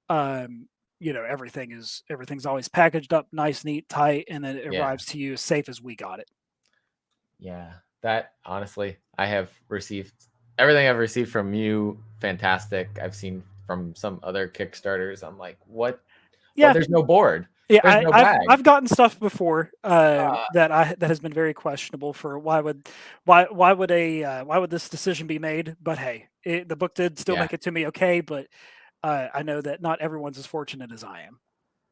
um, everything's always packaged up nice, neat, tight, and then it yeah, arrives to you as safe as we got it. yeah. That honestly, I have received everything I've received from you. Fantastic. I've seen from some other Kickstarters. I'm like, what? What? Yeah, There's no board. yeah. There's no bag. I've gotten stuff before Uh, that has been very questionable for why would this decision be made? But hey, the book did still yeah, make it to me okay. But I know that not everyone's as fortunate as I am.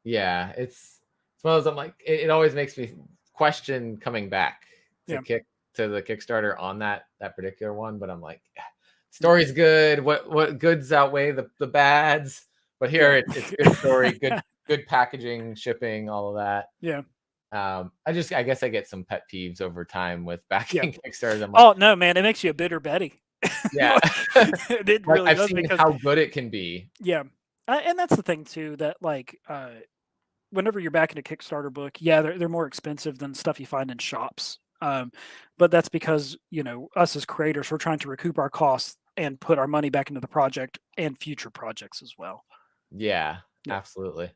yeah. It's one of those. I'm like, it always makes me question coming back to Yeah. kick to the Kickstarter on that particular one. But I'm like, Mm. story's good. What goods outweigh the bads? But Yeah. here it's good story, good packaging, shipping, all of that. Yeah. I guess I get some pet peeves over time with Yeah. backing Kickstarters. I'm like, Oh, no, man, it makes you a bitter Betty. yeah, Like, it like really I've does seen because how good it can be. yeah, and that's the thing too that, like, whenever you're backing a Kickstarter book, yeah, they're more expensive than stuff you find in shops. But that's because us as creators, we're trying to recoup our costs and put our money back into the project and future projects as well. Yeah, Yep. absolutely.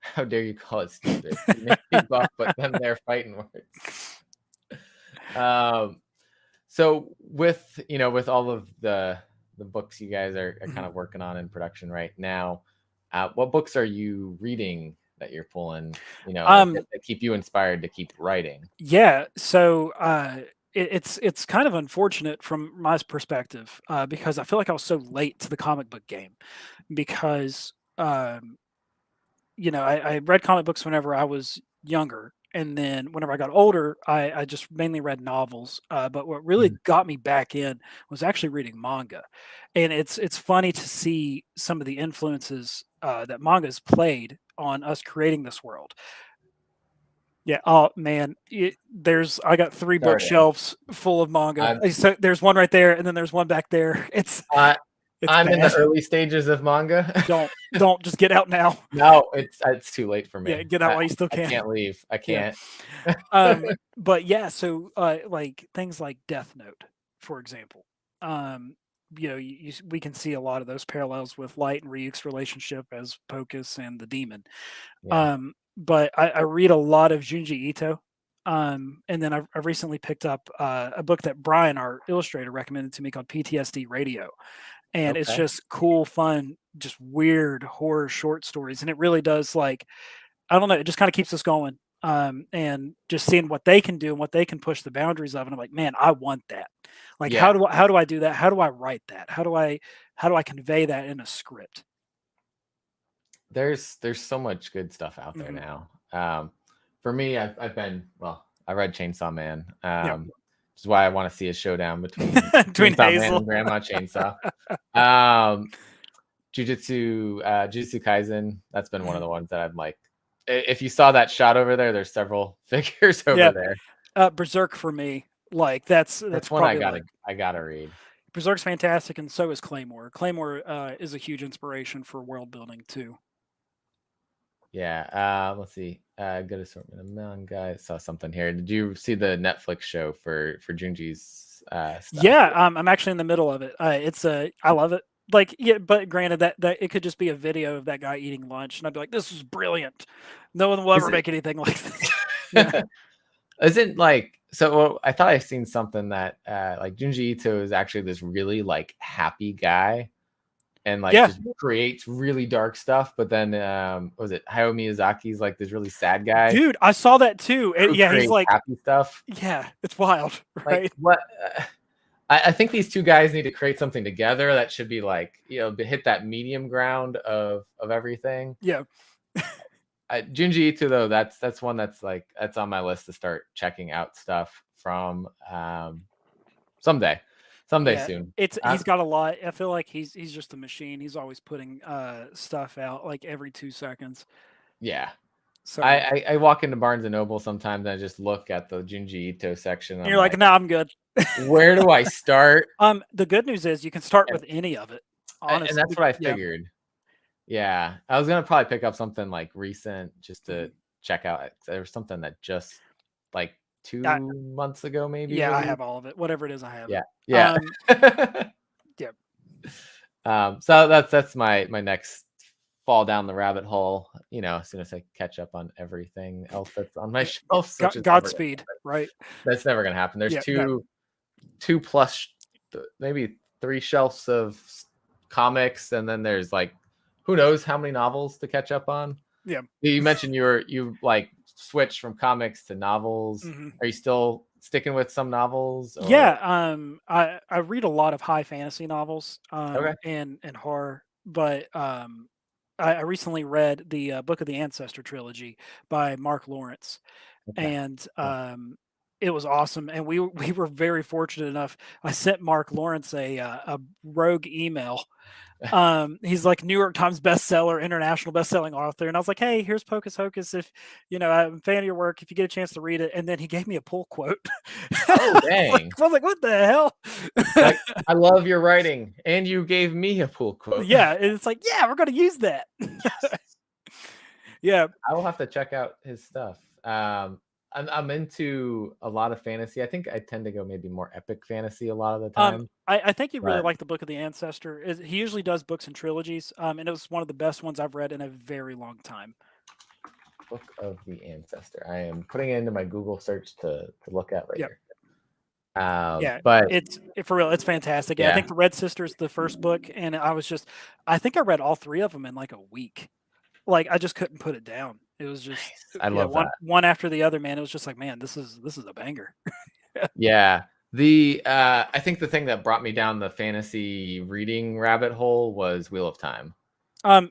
How dare you call it stupid? You make me buff, but then they're fighting words. So with all of the books you guys are kind of working on in production right now, what books are you reading that you're pulling, that keep you inspired to keep writing? Yeah, so it's kind of unfortunate from my perspective because I feel like I was so late to the comic book game because I read comic books whenever I was younger. And then whenever I got older, I just mainly read novels. But what really Mhm. got me back in was actually reading manga. And it's funny to see some of the influences that manga's played on us creating this world. Yeah. Oh man, I got 3 Starting. bookshelves full of manga. I'm So there's one right there, and then there's one back there. I It's I'm in the bad. early stages of manga. Don't just get out now. No, it's too late for Yeah, me. get out while you still I can. can't leave. I Yeah. can't. But yeah, so like things like Death Note, for example. Um, we can see a lot of those parallels with Light and Ryuk's relationship as Pocus and the demon. Yeah. But I read a lot of Junji Ito. And then I recently picked up a book that Brian, our illustrator, recommended to me called PTSD Radio. And it's Okay. just cool, fun, just weird horror short stories. And it really does, like, I don't know, it just kind of keeps us going. And just seeing what they can do and what they can push the boundaries of. And I'm like, man, I want that. Like, Yeah. how do I do that? How do I write that? How do I convey that in a script? There's so much good stuff out there Mhm. now. For me, I read Chainsaw Man, Yeah. which is why I want to see a showdown between Between Chainsaw Man Hazel. and Grandma Chainsaw. Um, Jujutsu Kaisen. That's been one of the ones that I'm like. If you saw that shot over there, there's several figures over Yeah. there. Berserk for me, like that's That's one probably like I gotta read. Berserk's fantastic, and so is Claymore. Claymore is a huge inspiration for world building too. Yeah. Let's see. Good assortment of manga. I saw something here. Did you see the Netflix show for Junji's stuff? Yeah, I'm actually in the middle of it. I love it. Like, yeah, but granted that it could just be a video of that guy eating lunch, and I'd be like, this is brilliant. No one will Is ever it? make anything like this. Yeah. Isn't like so? Well, I thought I seen something that like Junji Ito is actually this really like happy guy and like Yeah, just creates really dark stuff. But then was it Hayao Miyazaki's like this really sad guy dude, I saw that too. And who yeah, he's creates like, happy stuff? yeah, it's wild, Like right? what? I think these two guys need to create something together that should be like hit that medium ground of everything. Yeah, Junji Ito though, that's one that's on my list to start checking out stuff from someday, yeah. soon. He's got a lot. I feel like he's just a machine. He's always putting stuff out like every 2 seconds. Yeah, So I walk into Barnes and Noble sometimes and I just look at the Junji Ito section. And you're I'm like, like, no, I'm good. where do I start? The good news is you can start And, with any of it. and that's Honestly, what I yeah. figured. Yeah, I was gonna probably pick up something like recent just to Mhm. check out. There was something that just like I, 2 months ago maybe yeah, I released. have all of it. Whatever it is, I have Yeah, it. yeah. Yeah, So that's my next fall down the rabbit hole. As soon as I catch up on everything else that's on my yeah. shelves, which is never gonna Godspeed, happen. right? That's never gonna happen. There's Yeah, no, two plus maybe 3 shelves of comics, and then there's like who knows how many novels to catch up on. yeah. You mentioned you like switched from comics to novels. Hmm. Are you still sticking with some novels or Yeah, I read a lot of high fantasy novels, okay? and horror, but I recently read the Book of the Ancestor trilogy by Mark Lawrence, Okay. and Yeah. it was awesome. And we were very fortunate enough. I sent Mark Lawrence a rogue email. He's like New York Times bestseller, international best-selling author, and I was like, "Hey, here's Pocus Hocus. If I'm a fan of your work, if you get a chance to read it." And then he gave me a pull quote. Oh dang! I was like, "What the hell?" Like I love your writing, and you gave me a pull quote. Yeah, and it's like, yeah, we're gonna use that. Yes. Yeah. I will have to check out his stuff. I'm into a lot of fantasy. I think I tend to go maybe more epic fantasy a lot of the time. I think you really But like the Book of the Ancestor. He usually does books in trilogies, and it was one of the best ones I've read in a very long time. Book of the Ancestor. I am putting it into my Google search to look at Yep. later. Yeah, But for real, it's fantastic. I yeah, think the Red Sisters, the first book, and I think I read all three of them in like a week. Like I just couldn't put it down. It was just, nice. I yeah, love that. one after the other, man. It was just like, man, this is a banger. Yeah. I think the thing that brought me down the fantasy reading rabbit hole was Wheel of Time.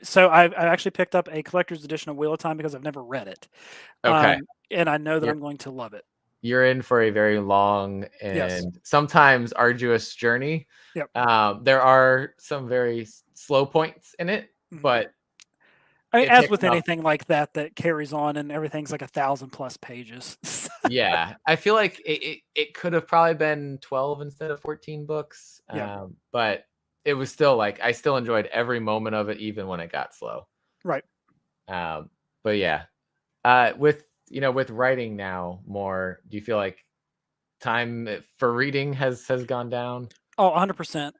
So I actually picked up a collector's edition of Wheel of Time because I've never read it. Okay. And I know that You're I'm going to love it. you're in for a very long Yes. and sometimes arduous journey. Yep. There are some very slow points in it, Mhm. but I mean, it as picks with up. anything like that carries on and everything's like 1,000+ pages. Yeah, I feel like it could have probably been 12 instead of 14 books, Yeah. but it was still like I still enjoyed every moment of it, even when it got slow. Right. But yeah, with writing now more, do you feel like time for reading has gone down? Oh, 100%.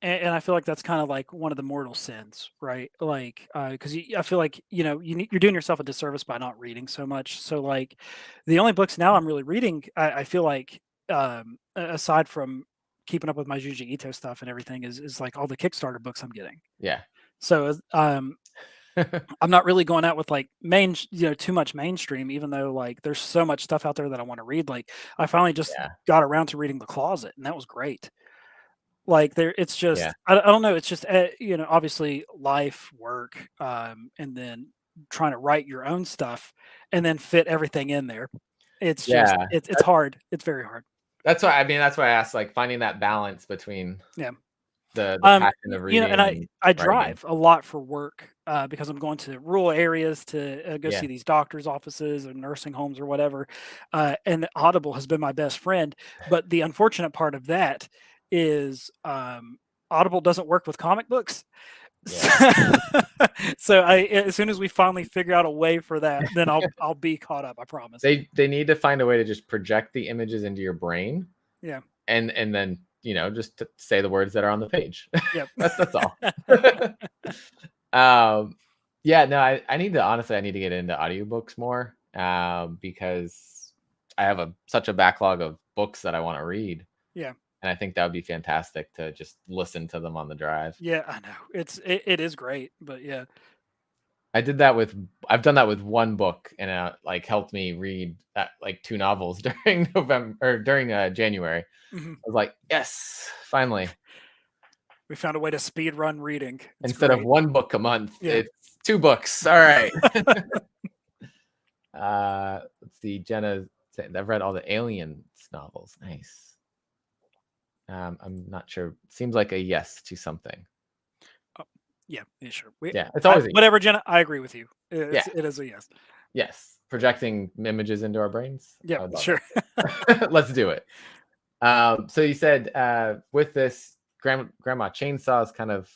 And I feel like that's kind of like one of the mortal sins, right? Like, because I feel like you're doing yourself a disservice by not reading so much. So like, the only books now I'm really reading, I feel like, aside from keeping up with my Juji Ito stuff and everything, is like all the Kickstarter books I'm getting. Yeah. So I'm not really going out with like too much mainstream, even though like there's so much stuff out there that I want to read. Like I finally just Yeah. got around to reading The Closet, and that was great. Like it's Yeah. just I don't know. It's just obviously life, work, and then trying to write your own stuff and then fit everything in there. It's just Yeah. it's hard. It's very hard. That's why I asked, like, finding that balance between Yeah. the passion of And reading and I writing. drive a lot for work because I'm going to rural areas to go Yeah. see these doctors' offices or nursing homes or whatever. And Audible has been my best friend. But the unfortunate part of that is Audible doesn't work with comic books. So, Yeah. so as soon as we finally figure out a way for that, then I'll be caught up. I promise. They need to find a way to just project the images into your brain Yeah. and then, just to say the words that are on the page. Yep. That's all. Yeah, no, I need to honestly, I need to get into audiobooks more, because I have such a backlog of books that I want to read. Yeah. And I think that would be fantastic to just listen to them on the drive. Yeah. I know it is great, but yeah. I've done that with one book, and like helped me read like 2 novels during November or during January. Mhm. I was like, yes, finally. We found a way to speed run reading. It's Instead of great. one book a month, Yeah. it's 2 books. All right. Let's see, Jenna. I've read all the Aliens novels. Nice. I'm not sure. Seems like a yes to something. Yeah, sure. Yeah, it's always a yes. Whatever, Jenna. I agree with you. Yeah. It is a yes. Yes. Projecting images into our brains. I Yep, would love sure. it. Let's do it. So you said with this grandma chainsaw is kind of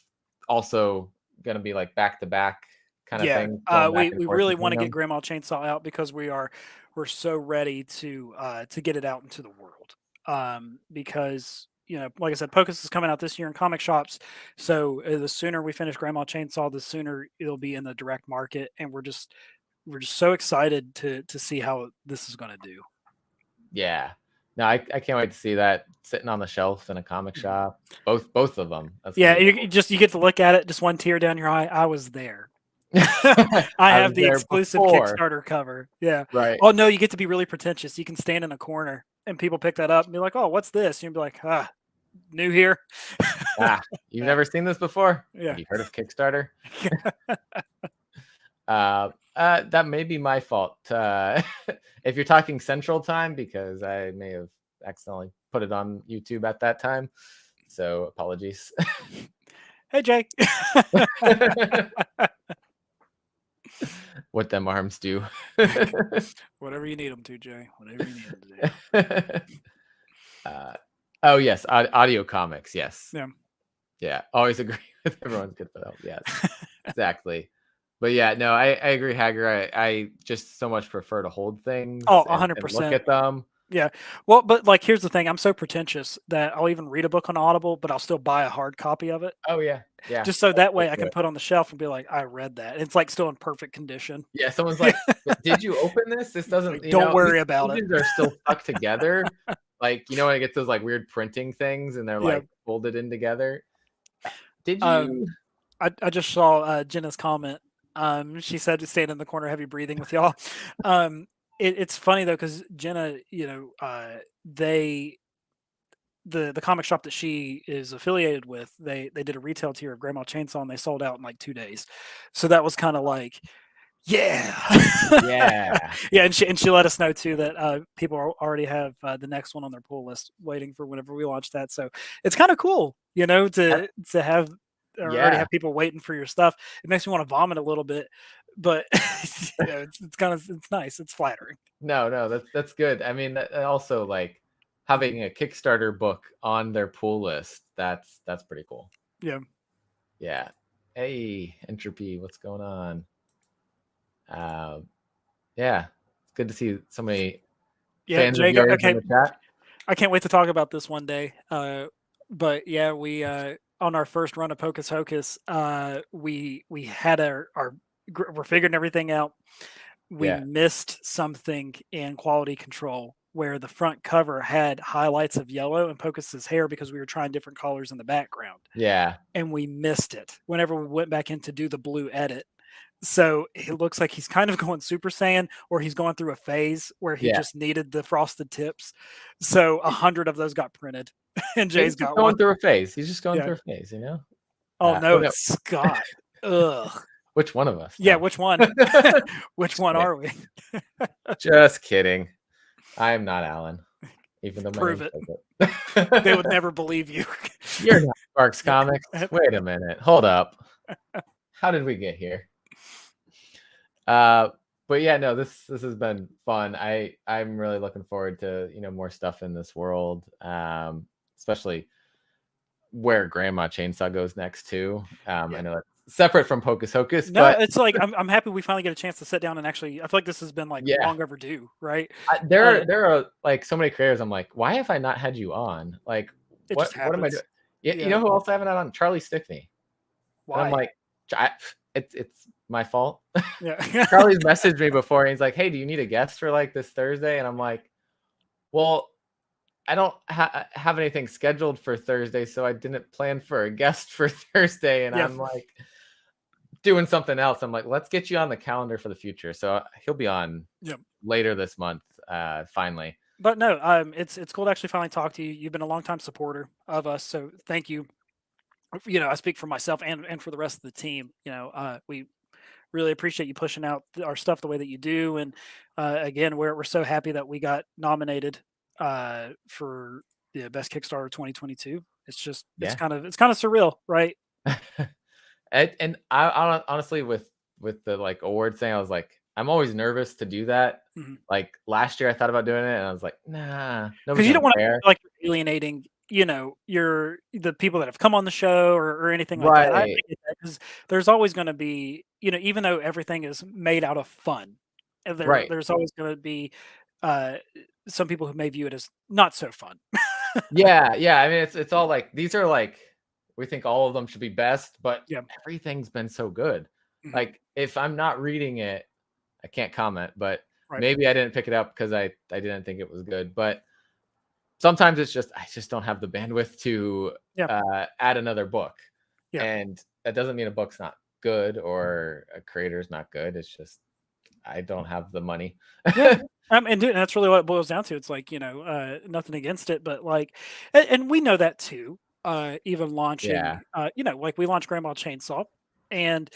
also going to be like back to back kind of Yeah, thing, going back and we forth really between want to get them. Grandma Chainsaw out because we're so ready to get it out into the world. Because like I said, Pocus is coming out this year in comic shops. So the sooner we finish Grandma Chainsaw, the sooner it'll be in the direct market, and we're just so excited to see how this is going to do. Yeah. No, I can't wait to see that sitting on the shelf in a comic Mhm. shop. Both of them. That's Yeah, gonna be you get to look at it, just one tear down your eye. I was there. cool. I I have was the there exclusive before. Kickstarter cover. Yeah. Right. Oh no, you get to be really pretentious. You can stand in a corner and people pick that up and be like, "Oh, what's this?" You'd be like, new here." You've Yeah. never seen this before? Yeah. Have you heard of Kickstarter? That may be my fault. If you're talking Central Time, because I may have accidentally put it on YouTube at that time. So apologies. Hey, Jay. What them arms do. Whatever you need them to, Jay. Whatever you need them to do. Oh yes, audio comics. Yes. Yeah. Yeah. Always agree with everyone's good for that. Yes. Exactly. But yeah, no, I agree, Hager. I just so much prefer to hold things Oh, and look 100%. at them. Yeah. Well, but like, here's the thing. I'm so pretentious that I'll even read a book on Audible, but I'll still buy a hard copy of it Oh yeah, yeah. just so that Let's way I do can it. put on the shelf and be like, I read that. It's like still in perfect condition. Yeah, someone's like, "Did you open this? This doesn't, Like, don't these worry about it. pages are still stuck together." Like, when it gets those like weird printing things and they're Yeah. like folded in together. Did Um, you? I just saw Jenna's comment. She said to stand in the corner, heavy breathing with y'all. Um, it's funny though because Jenna, they the comic shop that she is affiliated with, they did a retail tier of Grandma Chainsaw and they sold out in like 2 days. So that was kind of like, yeah, Yeah, yeah. And she let us know too that people already have the next one on their pull list, waiting for whenever we launch that. So it's kind of cool, that- to have or already yeah. have people waiting for your stuff. It makes me want to vomit a little bit, but it's kind of it's nice. It's flattering. No, no, that's good. I mean, also like having a Kickstarter book on their pull list. That's pretty cool. Yeah. Yeah. Hey, Entropy, what's going on? Yeah, it's good to see so many Yeah, fans of Jay. yours in Okay, the chat. I can't wait to talk about this one day. But yeah, we on our first run of Pocus Hocus, we had we're figuring everything out. We Yeah, missed something in quality control where the front cover had highlights of yellow in Pocus's hair because we were trying different colors in the background, yeah, and we missed it whenever we went back in to do the blue edit. So it looks like he's kind of going Super Saiyan, or he's going through a phase where he yeah. just needed the frosted tips. So 100 of those got printed, and He's Jay's just got one. going through a phase. He's just going Yeah. through a phase, you know. Oh no, Oh no, it's Scott. Ugh. which one of us? Yeah, No, which one? Which just one kidding. are we? Just kidding. I am not Alan, even though my Prove name it. says They would it. never believe you. You're not Sparks Comics. Wait a minute. Hold up. How did we get here? But yeah, no, this has been fun. I'm really looking forward to more stuff in this world, especially where Grandma Chainsaw goes next too. I know that's separate from Pocus Hocus, No, but it's like I'm happy we finally get a chance to sit down and actually. I feel like this has been like yeah, long overdue, right? there are like so many creators. I'm like, why have I not had you on? Like, It what just what am I doing? happens. Yeah, you Yeah. know who else I haven't had on? Charlie Stickney. And I'm Why? like, it's my fault. Yeah. Charlie's messaged me before and he's like, hey, do you need a guest for like this Thursday? And I'm like, well, I don't have anything scheduled for Thursday, so I didn't plan for a guest for Thursday. And Yeah. I'm like doing something else. I'm like, let's get you on the calendar for the future. So he'll be on Yeah. later this month, finally. But no, it's cool to actually finally talk to you. You've been a longtime supporter of us, so thank you. I speak for myself and for the rest of the team. We really appreciate you pushing out our stuff the way that you do, and again, we're so happy that we got nominated for the best Kickstarter 2022. It's just Yeah. it's kind of surreal, right? And I honestly with the like award thing, I was like, I'm always nervous to do that. Mhm. Like last year I thought about doing it and I was like, nah, Because nobody's you gonna don't want to care. feel like you're alienating, the people that have come on the show or anything like that. I Right. get that because there's always going to be, even though everything is made out of fun, Right. there's always going to be uh, some people who may view it as not so fun. Yeah, yeah. I mean, it's all like these are like we think all of them should be best, but Yeah. everything's been so good. Mhm. Like if I'm not reading it, I can't comment, but Right. maybe I didn't pick it up because I didn't think it was good. But sometimes it's just I just don't have the bandwidth to Yeah. add another book, Yeah. and that doesn't mean a book's not good or a creator's not good. It's just I don't have the money. Yeah. And that's really what it boils down to. It's like, nothing against it, but like, and we know that too. Even launching, Yeah, like we launched Grandma Chainsaw, and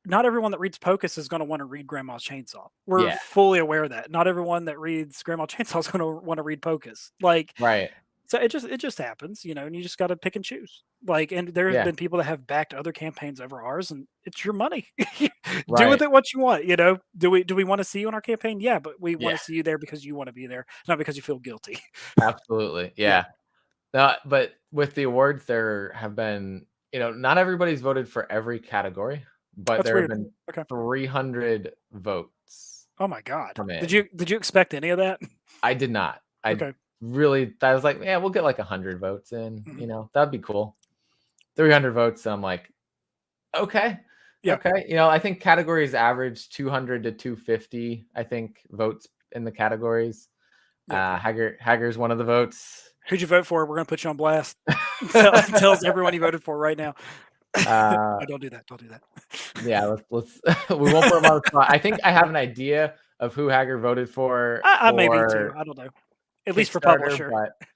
not everyone that reads Pocus is going to want to read Grandma's Chainsaw. We're yeah, fully aware of that. Not everyone that reads Grandma Chainsaw is going to want to read Pocus. Like, right, so it just happens, and you just got to pick and choose. Like, and there have yeah, been people that have backed other campaigns over ours, and it's your money. Do with right, it what you want. Do we want to see you in our campaign? Yeah, but we want yeah, to see you there because you want to be there, not because you feel guilty. absolutely, Yeah. yeah. But with the awards, there have been, not everybody's voted for every category, but That's there have weird. been Okay. 300 votes Oh my God. come in. Did you expect any of that? I did not. I Okay. was like, yeah, we'll get like 100 votes in. Mhm. That'd be cool. 300 votes. I'm like, okay. Yeah. Okay. I think categories average 200 to 250, I think, votes in the categories. Yeah. Hager's one of the votes. Who'd you vote for? We're gonna put you on blast. Tells everyone you voted for right now. uh, No, don't do that. Don't do that. yeah, let's we won't put him on the spot. I think I have an idea of who Hager voted for I maybe too. I don't know. At least for Kickstarter, publisher. but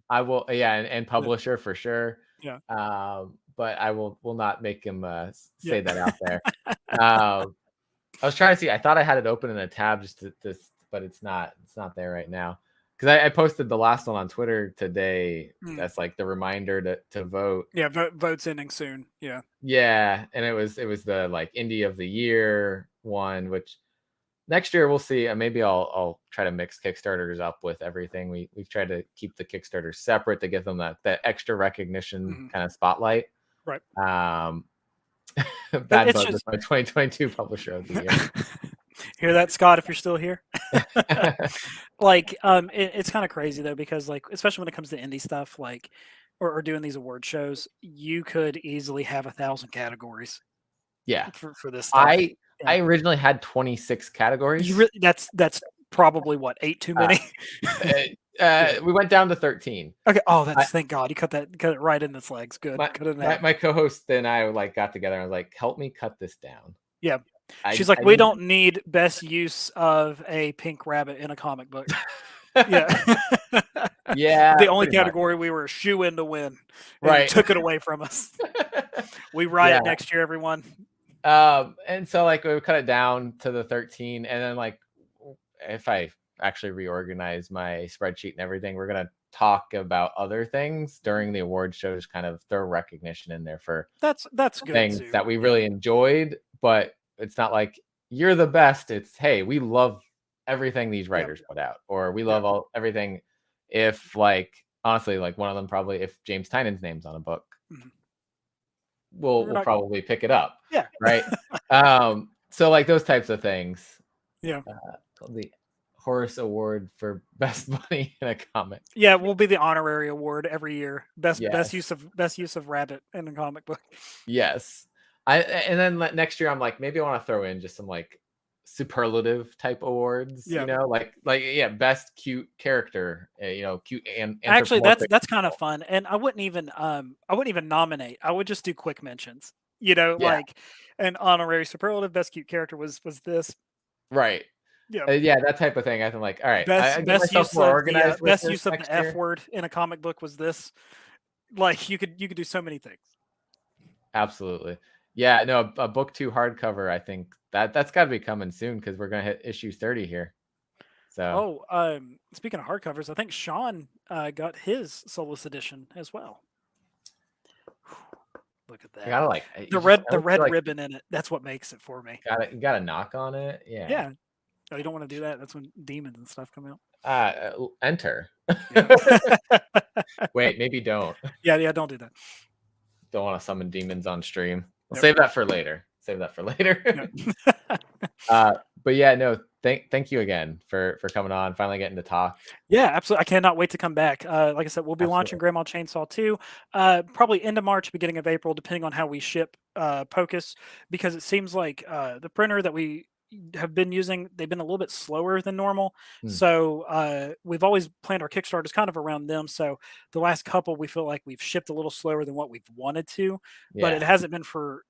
I will, yeah, and publisher for sure. Yeah. But I will not make him say Yeah. that out there. I was trying to see. I thought I had it open in a tab just to but it's not there right now. Because I posted the last one on Twitter today. That's like the reminder to vote. Yeah, votes ending soon. Yeah. Yeah, and it was the like Indie of the Year one, which next year we'll see. Maybe I'll try to mix Kickstarters up with everything. We've tried to keep the Kickstarters separate to give them that extra recognition kind of spotlight. Right. Bad Buzz is my 2022 publisher of the year. Hear that, Scott? If you're still here, it's kind of crazy though, because like, especially when it comes to indie stuff, like, or doing these award shows, you could easily have 1,000 categories. Yeah, for this stuff. I originally had 26 categories. That's probably what, 8 too many. We went down to 13. Okay. Oh, thank God you cut it right in its legs. Good. My co-host and I like got together and I was like, help me cut this down. Yeah. She's like, we don't need best use of a pink rabbit in a comic book. Yeah. Yeah. The only category we were a shoe in to win. Right. Took it away from us. We riot next year, everyone. And so like we cut it down to the 13, and then like if I actually reorganize my spreadsheet and everything, we're gonna talk about other things during the award shows, kind of throw recognition in there for that's good things too. that we really enjoyed, but it's not like you're the best. It's, hey, we love everything these writers put out, or we love everything. If like honestly, like one of them probably, if James Tynan's name's on a book, we'll probably pick it up. Yeah. Right. So like those types of things. Yeah. The Horus Award for best bunny in a comic. Yeah, we'll be the honorary award every year. Best use of rabbit in a comic book. Yes. And then next year I'm like, maybe I want to throw in just some like superlative type awards. Like best cute character, cute and actually that's kind of fun. And I wouldn't even nominate. I would just do quick mentions. Like an honorary superlative best cute character was this. Right. Yeah, that type of thing. I think like, all right, best use of the F word in a comic book was this. Like you could do so many things. Absolutely. Yeah, no, a book 2 hardcover. I think that's got to be coming soon because we're gonna hit issue 30 here. So. Speaking of hardcovers, I think Sean got his Solus edition as well. Look at that. You gotta like the red ribbon in it. That's what makes it for me. You got a knock on it. Yeah. Yeah. Oh, you don't want to do that. That's when demons and stuff come out. Enter. Wait, maybe don't. Yeah, don't do that. Don't want to summon demons on stream. We'll save that for later. But yeah, no, thank you again for coming on, finally getting to talk. Yeah, absolutely. I cannot wait to come back. Like I said, we'll be launching Grandma Chainsaw 2, probably end of March, beginning of April, depending on how we ship Pocus, because it seems like the printer that we have been using, they've been a little bit slower than normal. So we've always planned our Kickstarters kind of around them. So the last couple, we feel like we've shipped a little slower than what we've wanted to, but it hasn't been for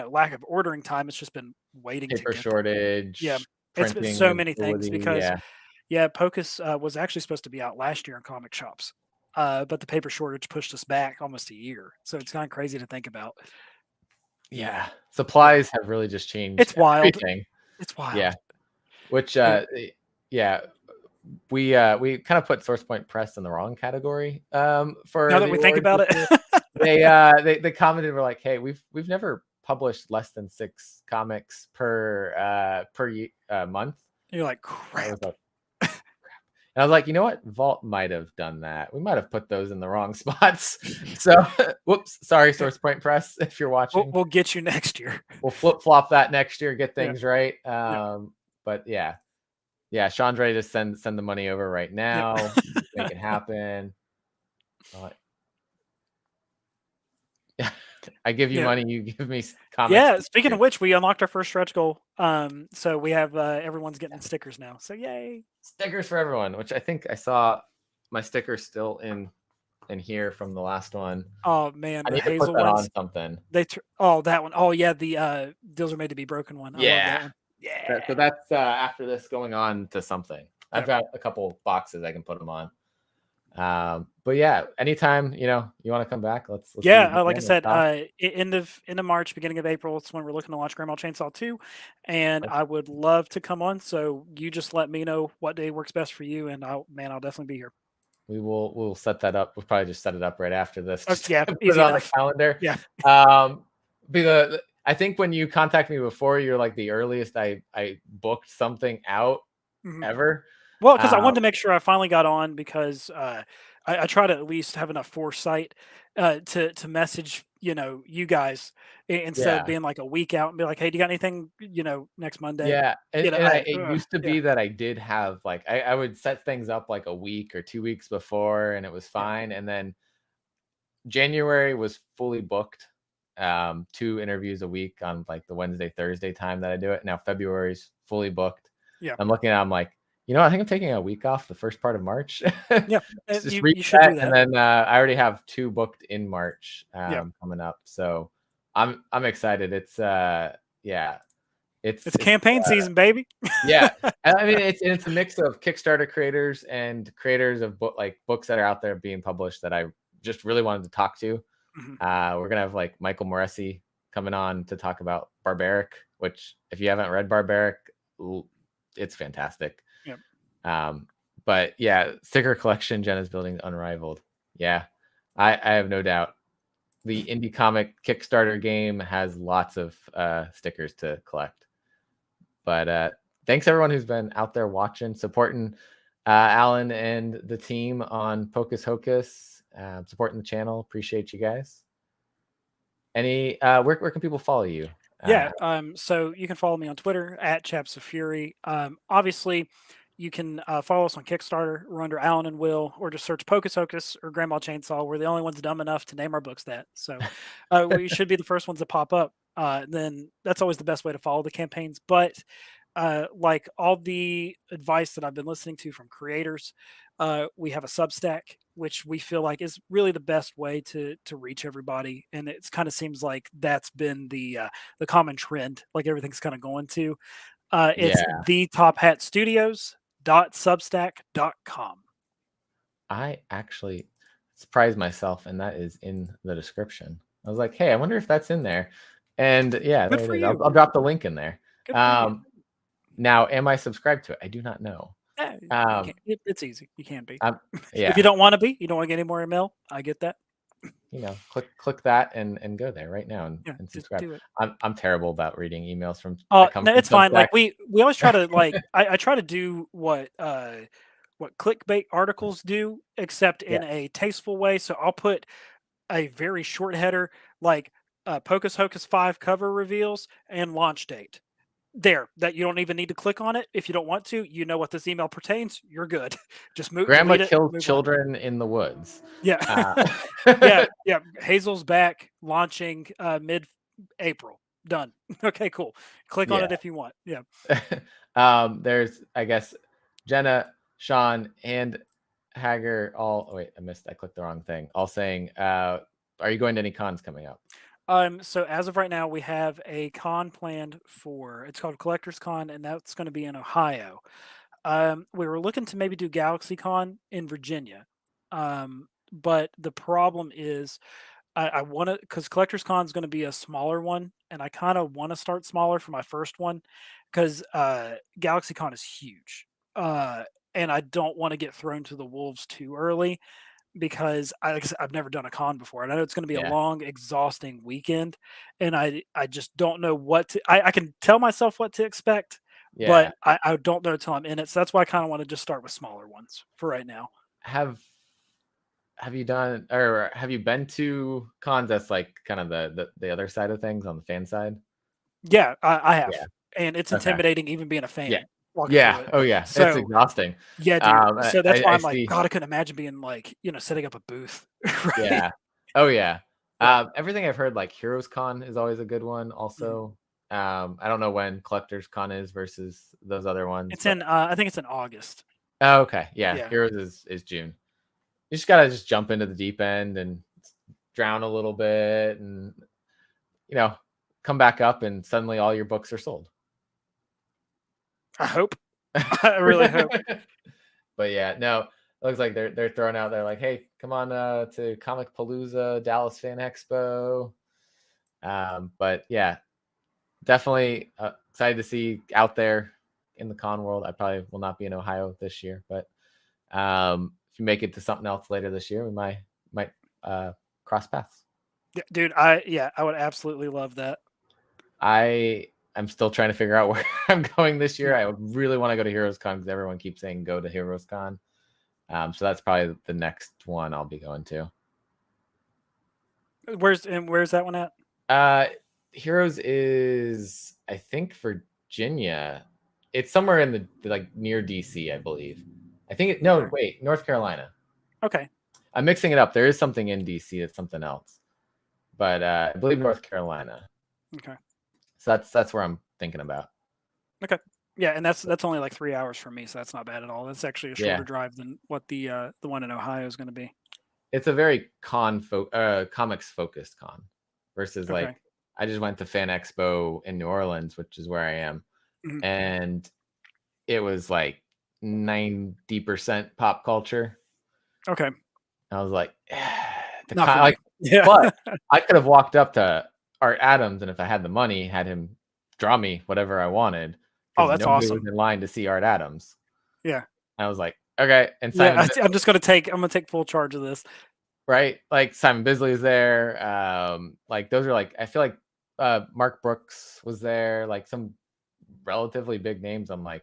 lack of ordering time. It's just been waiting paper to get shortage. Yeah, it's been so many things because Pocus was actually supposed to be out last year in comic shops, but the paper shortage pushed us back almost a year. So it's kind of crazy to think about. Yeah, supplies have really just changed. It's wild. Everything. It's wild. Yeah, which we kind of put Source Point Press in the wrong category. For now that we think about it, they commented, were like, hey, we've never published less than 6 comics per month. You're like, crap. And I was like, you know what? Vault might have done that. We might have put those in the wrong spots. So, whoops. Sorry, Source Point Press, if you're watching. We'll get you next year. We'll flip flop that next year, get Yeah. things right. Yeah. But yeah, Sean's ready to send the money over right now. Make it happen. I give you Yeah. money, you give me comics. Yeah. Speaking of which, we unlocked our first stretch goal. So we have everyone's getting stickers now. So yay! Stickers for everyone, which I think I saw my sticker still in here from the last one. Oh man, I the need to put Hazel that ones. on something. That one. Oh yeah, the deals are made to be broken one. I love that one. Yeah. So that's after this going on to something. I've got a couple boxes I can put them on. But yeah, anytime you want to come back, let's yeah. Like I said, end of March, beginning of April, it's when we're looking to launch Grandma Chainsaw 2, and I would love to come on. So you just let me know what day works best for you, and I'll definitely be here. We'll set that up. We'll probably just set it up right after this. Put it on the calendar. Yeah. I think when you contacted me before, you're like the earliest I booked something out ever. Well, because I wanted to make sure I finally got on, because I try to at least have enough foresight to message you guys, instead of being like a week out and be like, hey, do you got anything next Monday? Yeah, it used to be that I did have like I would set things up like a week or 2 weeks before, and it was fine. And then January was fully booked. 2 interviews a week on like the Wednesday, Thursday time that I do it. Now February's fully booked. Yeah. I'm looking at I'm like, I think I'm taking a week off the first part of March. Yeah. Just you should do that. And then I already have 2 booked in March coming up. So I'm excited. It's it's campaign season, baby. Yeah. I mean, it's a mix of Kickstarter creators and creators of books that are out there being published that I just really wanted to talk to. We're gonna have like Michael Moresi coming on to talk about Barbaric, which if you haven't read Barbaric, it's fantastic. But yeah, sticker collection Jenna's building unrivaled. Yeah, I have no doubt. The indie comic Kickstarter game has lots of stickers to collect. But thanks everyone who's been out there watching, supporting Alan and the team on Pocus Hocus, supporting the channel. Appreciate you guys. Where can people follow you? So you can follow me on Twitter at Chaps of Fury. Obviously, you can follow us on Kickstarter. We're under Alan and Will, or just search Pocus Hocus or Grandma Chainsaw. We're the only ones dumb enough to name our books that. So we should be the first ones that pop up. Then that's always the best way to follow the campaigns. But like all the advice that I've been listening to from creators, we have a Substack, which we feel like is really the best way to reach everybody, and it kind of seems like that's been the common trend. Like everything's kind of going to. It's thetophatstudios.substack.com. I actually surprised myself, and that is in the description. I was like, hey, I wonder if that's in there. And yeah, there it is. I'll drop the link in there. Now, am I subscribed to it? I do not know. It's easy. You can be. If you don't want to be, you don't want to get any more email, I get that. Click that and go there right now and subscribe. I'm terrible about reading emails from. No, it's fine. Like we always try to I try to do what clickbait articles do, except in a tasteful way. So I'll put a very short header like Pocus Hocus 5 cover reveals and launch date. There, that you don't even need to click on it if you don't want to. You know what this email pertains. You're good. Just move. Grandma killed children in the woods. Yeah, yeah. Hazel's back, launching mid-April. Done. Okay, cool. Click on it if you want. Yeah. There's, I guess, Jenna, Sean, and Hager all. Oh, wait, I clicked the wrong thing. All saying, are you going to any cons coming up? So as of right now, we have a con planned it's called Collectors Con, and that's going to be in Ohio. We were looking to maybe do Galaxy Con in Virginia. But the problem is I want to, because Collectors Con is going to be a smaller one, and I kind of want to start smaller for my first one, because Galaxy Con is huge. And I don't want to get thrown to the wolves too early, because I've never done a con before, and I know it's going to be a long, exhausting weekend, and I just don't know what to. I can tell myself what to expect, Yeah. but I don't know till I'm in it. So that's why I kind of want to just start with smaller ones for right now. Have you done, or have you been to cons that's like kind of the other side of things on the fan side? Yeah, I have, Yeah. and it's Okay. intimidating even being a Yeah. fan walking through Yeah. it. Oh yeah. It's So exhausting. yeah, dude. I, So that's I why I I'm like, see. God, I couldn't imagine being like, setting up a booth, right? Yeah. Oh yeah. Yeah. Everything I've heard, like Heroes Con is always a good one. Mhm. Also, I don't know when Collectors Con is versus those other ones, It's but in, I think it's in August. oh, okay. Yeah, Yeah. Heroes is June. You just gotta just jump into the deep end and drown a little bit, and you know, come back up, and suddenly all your books are sold. I hope. I really hope. But yeah, no, it looks like they're throwing out there like, hey, come on to Comic Palooza, Dallas Fan Expo. But yeah, definitely excited to see out there in the con world. I probably will not be in Ohio this year, but if you make it to something else later this year, we might cross paths. Yeah, dude, I would absolutely love that. I'm still trying to figure out where I'm going this year. Yeah. I really want to go to Heroes Con because everyone keeps saying go to Heroes Con. So that's probably the next one I'll be going to. Where's that one at? Uh, Heroes is, I think, Virginia. It's somewhere in the like near DC, I believe. I think it. No, Okay. wait, North Carolina. Okay. I'm mixing it up. There is something in DC that's something else, but I believe North Carolina. Okay. So that's where I'm thinking about. Okay. Yeah, and that's only like 3 hours for me, so that's not bad at all. That's actually a shorter Yeah, drive than what the one in Ohio is going to be. it's a very comics focused con versus Okay. like I just went to Fan Expo in New Orleans, which is where I am, Mhm. and it was like 90% pop culture. Okay. I was like, the Not con, for me. like, Yeah. but I could have walked up to Art Adams, and if I had the money, had him draw me whatever I wanted, Oh, because that's nobody was awesome. in line to see Art Adams. Yeah. I was like, okay, and Yeah, Simon, I'm just I'm gonna take full charge of this. right? Like Simon Bisley is there. Like those are like I feel like Mark Brooks was there, like some relatively big names. I'm like,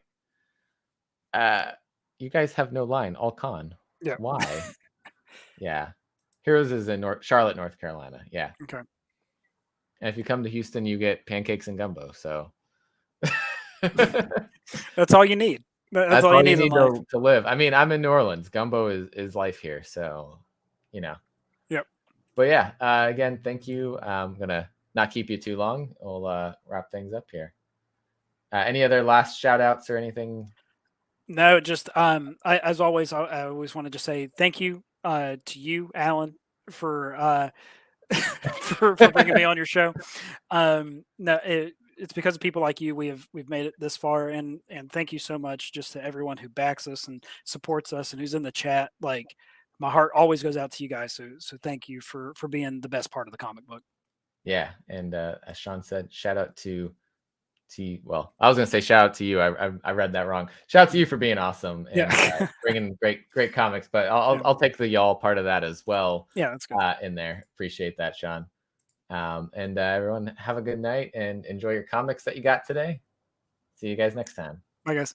uh, you guys have no line all con. Yeah. Why? Yeah. Heroes is in Charlotte, North Carolina. Yeah. Okay. And if you come to Houston, you get pancakes and gumbo. So That's all you need. That's that's all you all you need in need life. to live. I mean, I'm in New Orleans. Gumbo is life here. So, you know. Yep. But yeah, again, thank you. I'm gonna not keep you too long. We'll wrap things up here. Any other last shout outs or anything? No, just as always, I always want to just say thank you to you, Alan, for for bringing me on your show. No, it's because of people like you we've made it this far, and thank you so much just to everyone who backs us and supports us and who's in the chat. Like my heart always goes out to you guys. So thank you for being the best part of the comic book. Yeah, and as Sean said, shout out to you. Well, I was gonna say shout out to you. I read that wrong. Shout out to you for being awesome and Yeah. bringing great comics. But Yeah. I'll take the y'all part of that as well Yeah, that's good. in there. Appreciate that, Sean. And everyone have a good night and enjoy your comics that you got today. See you guys next time. Bye guys.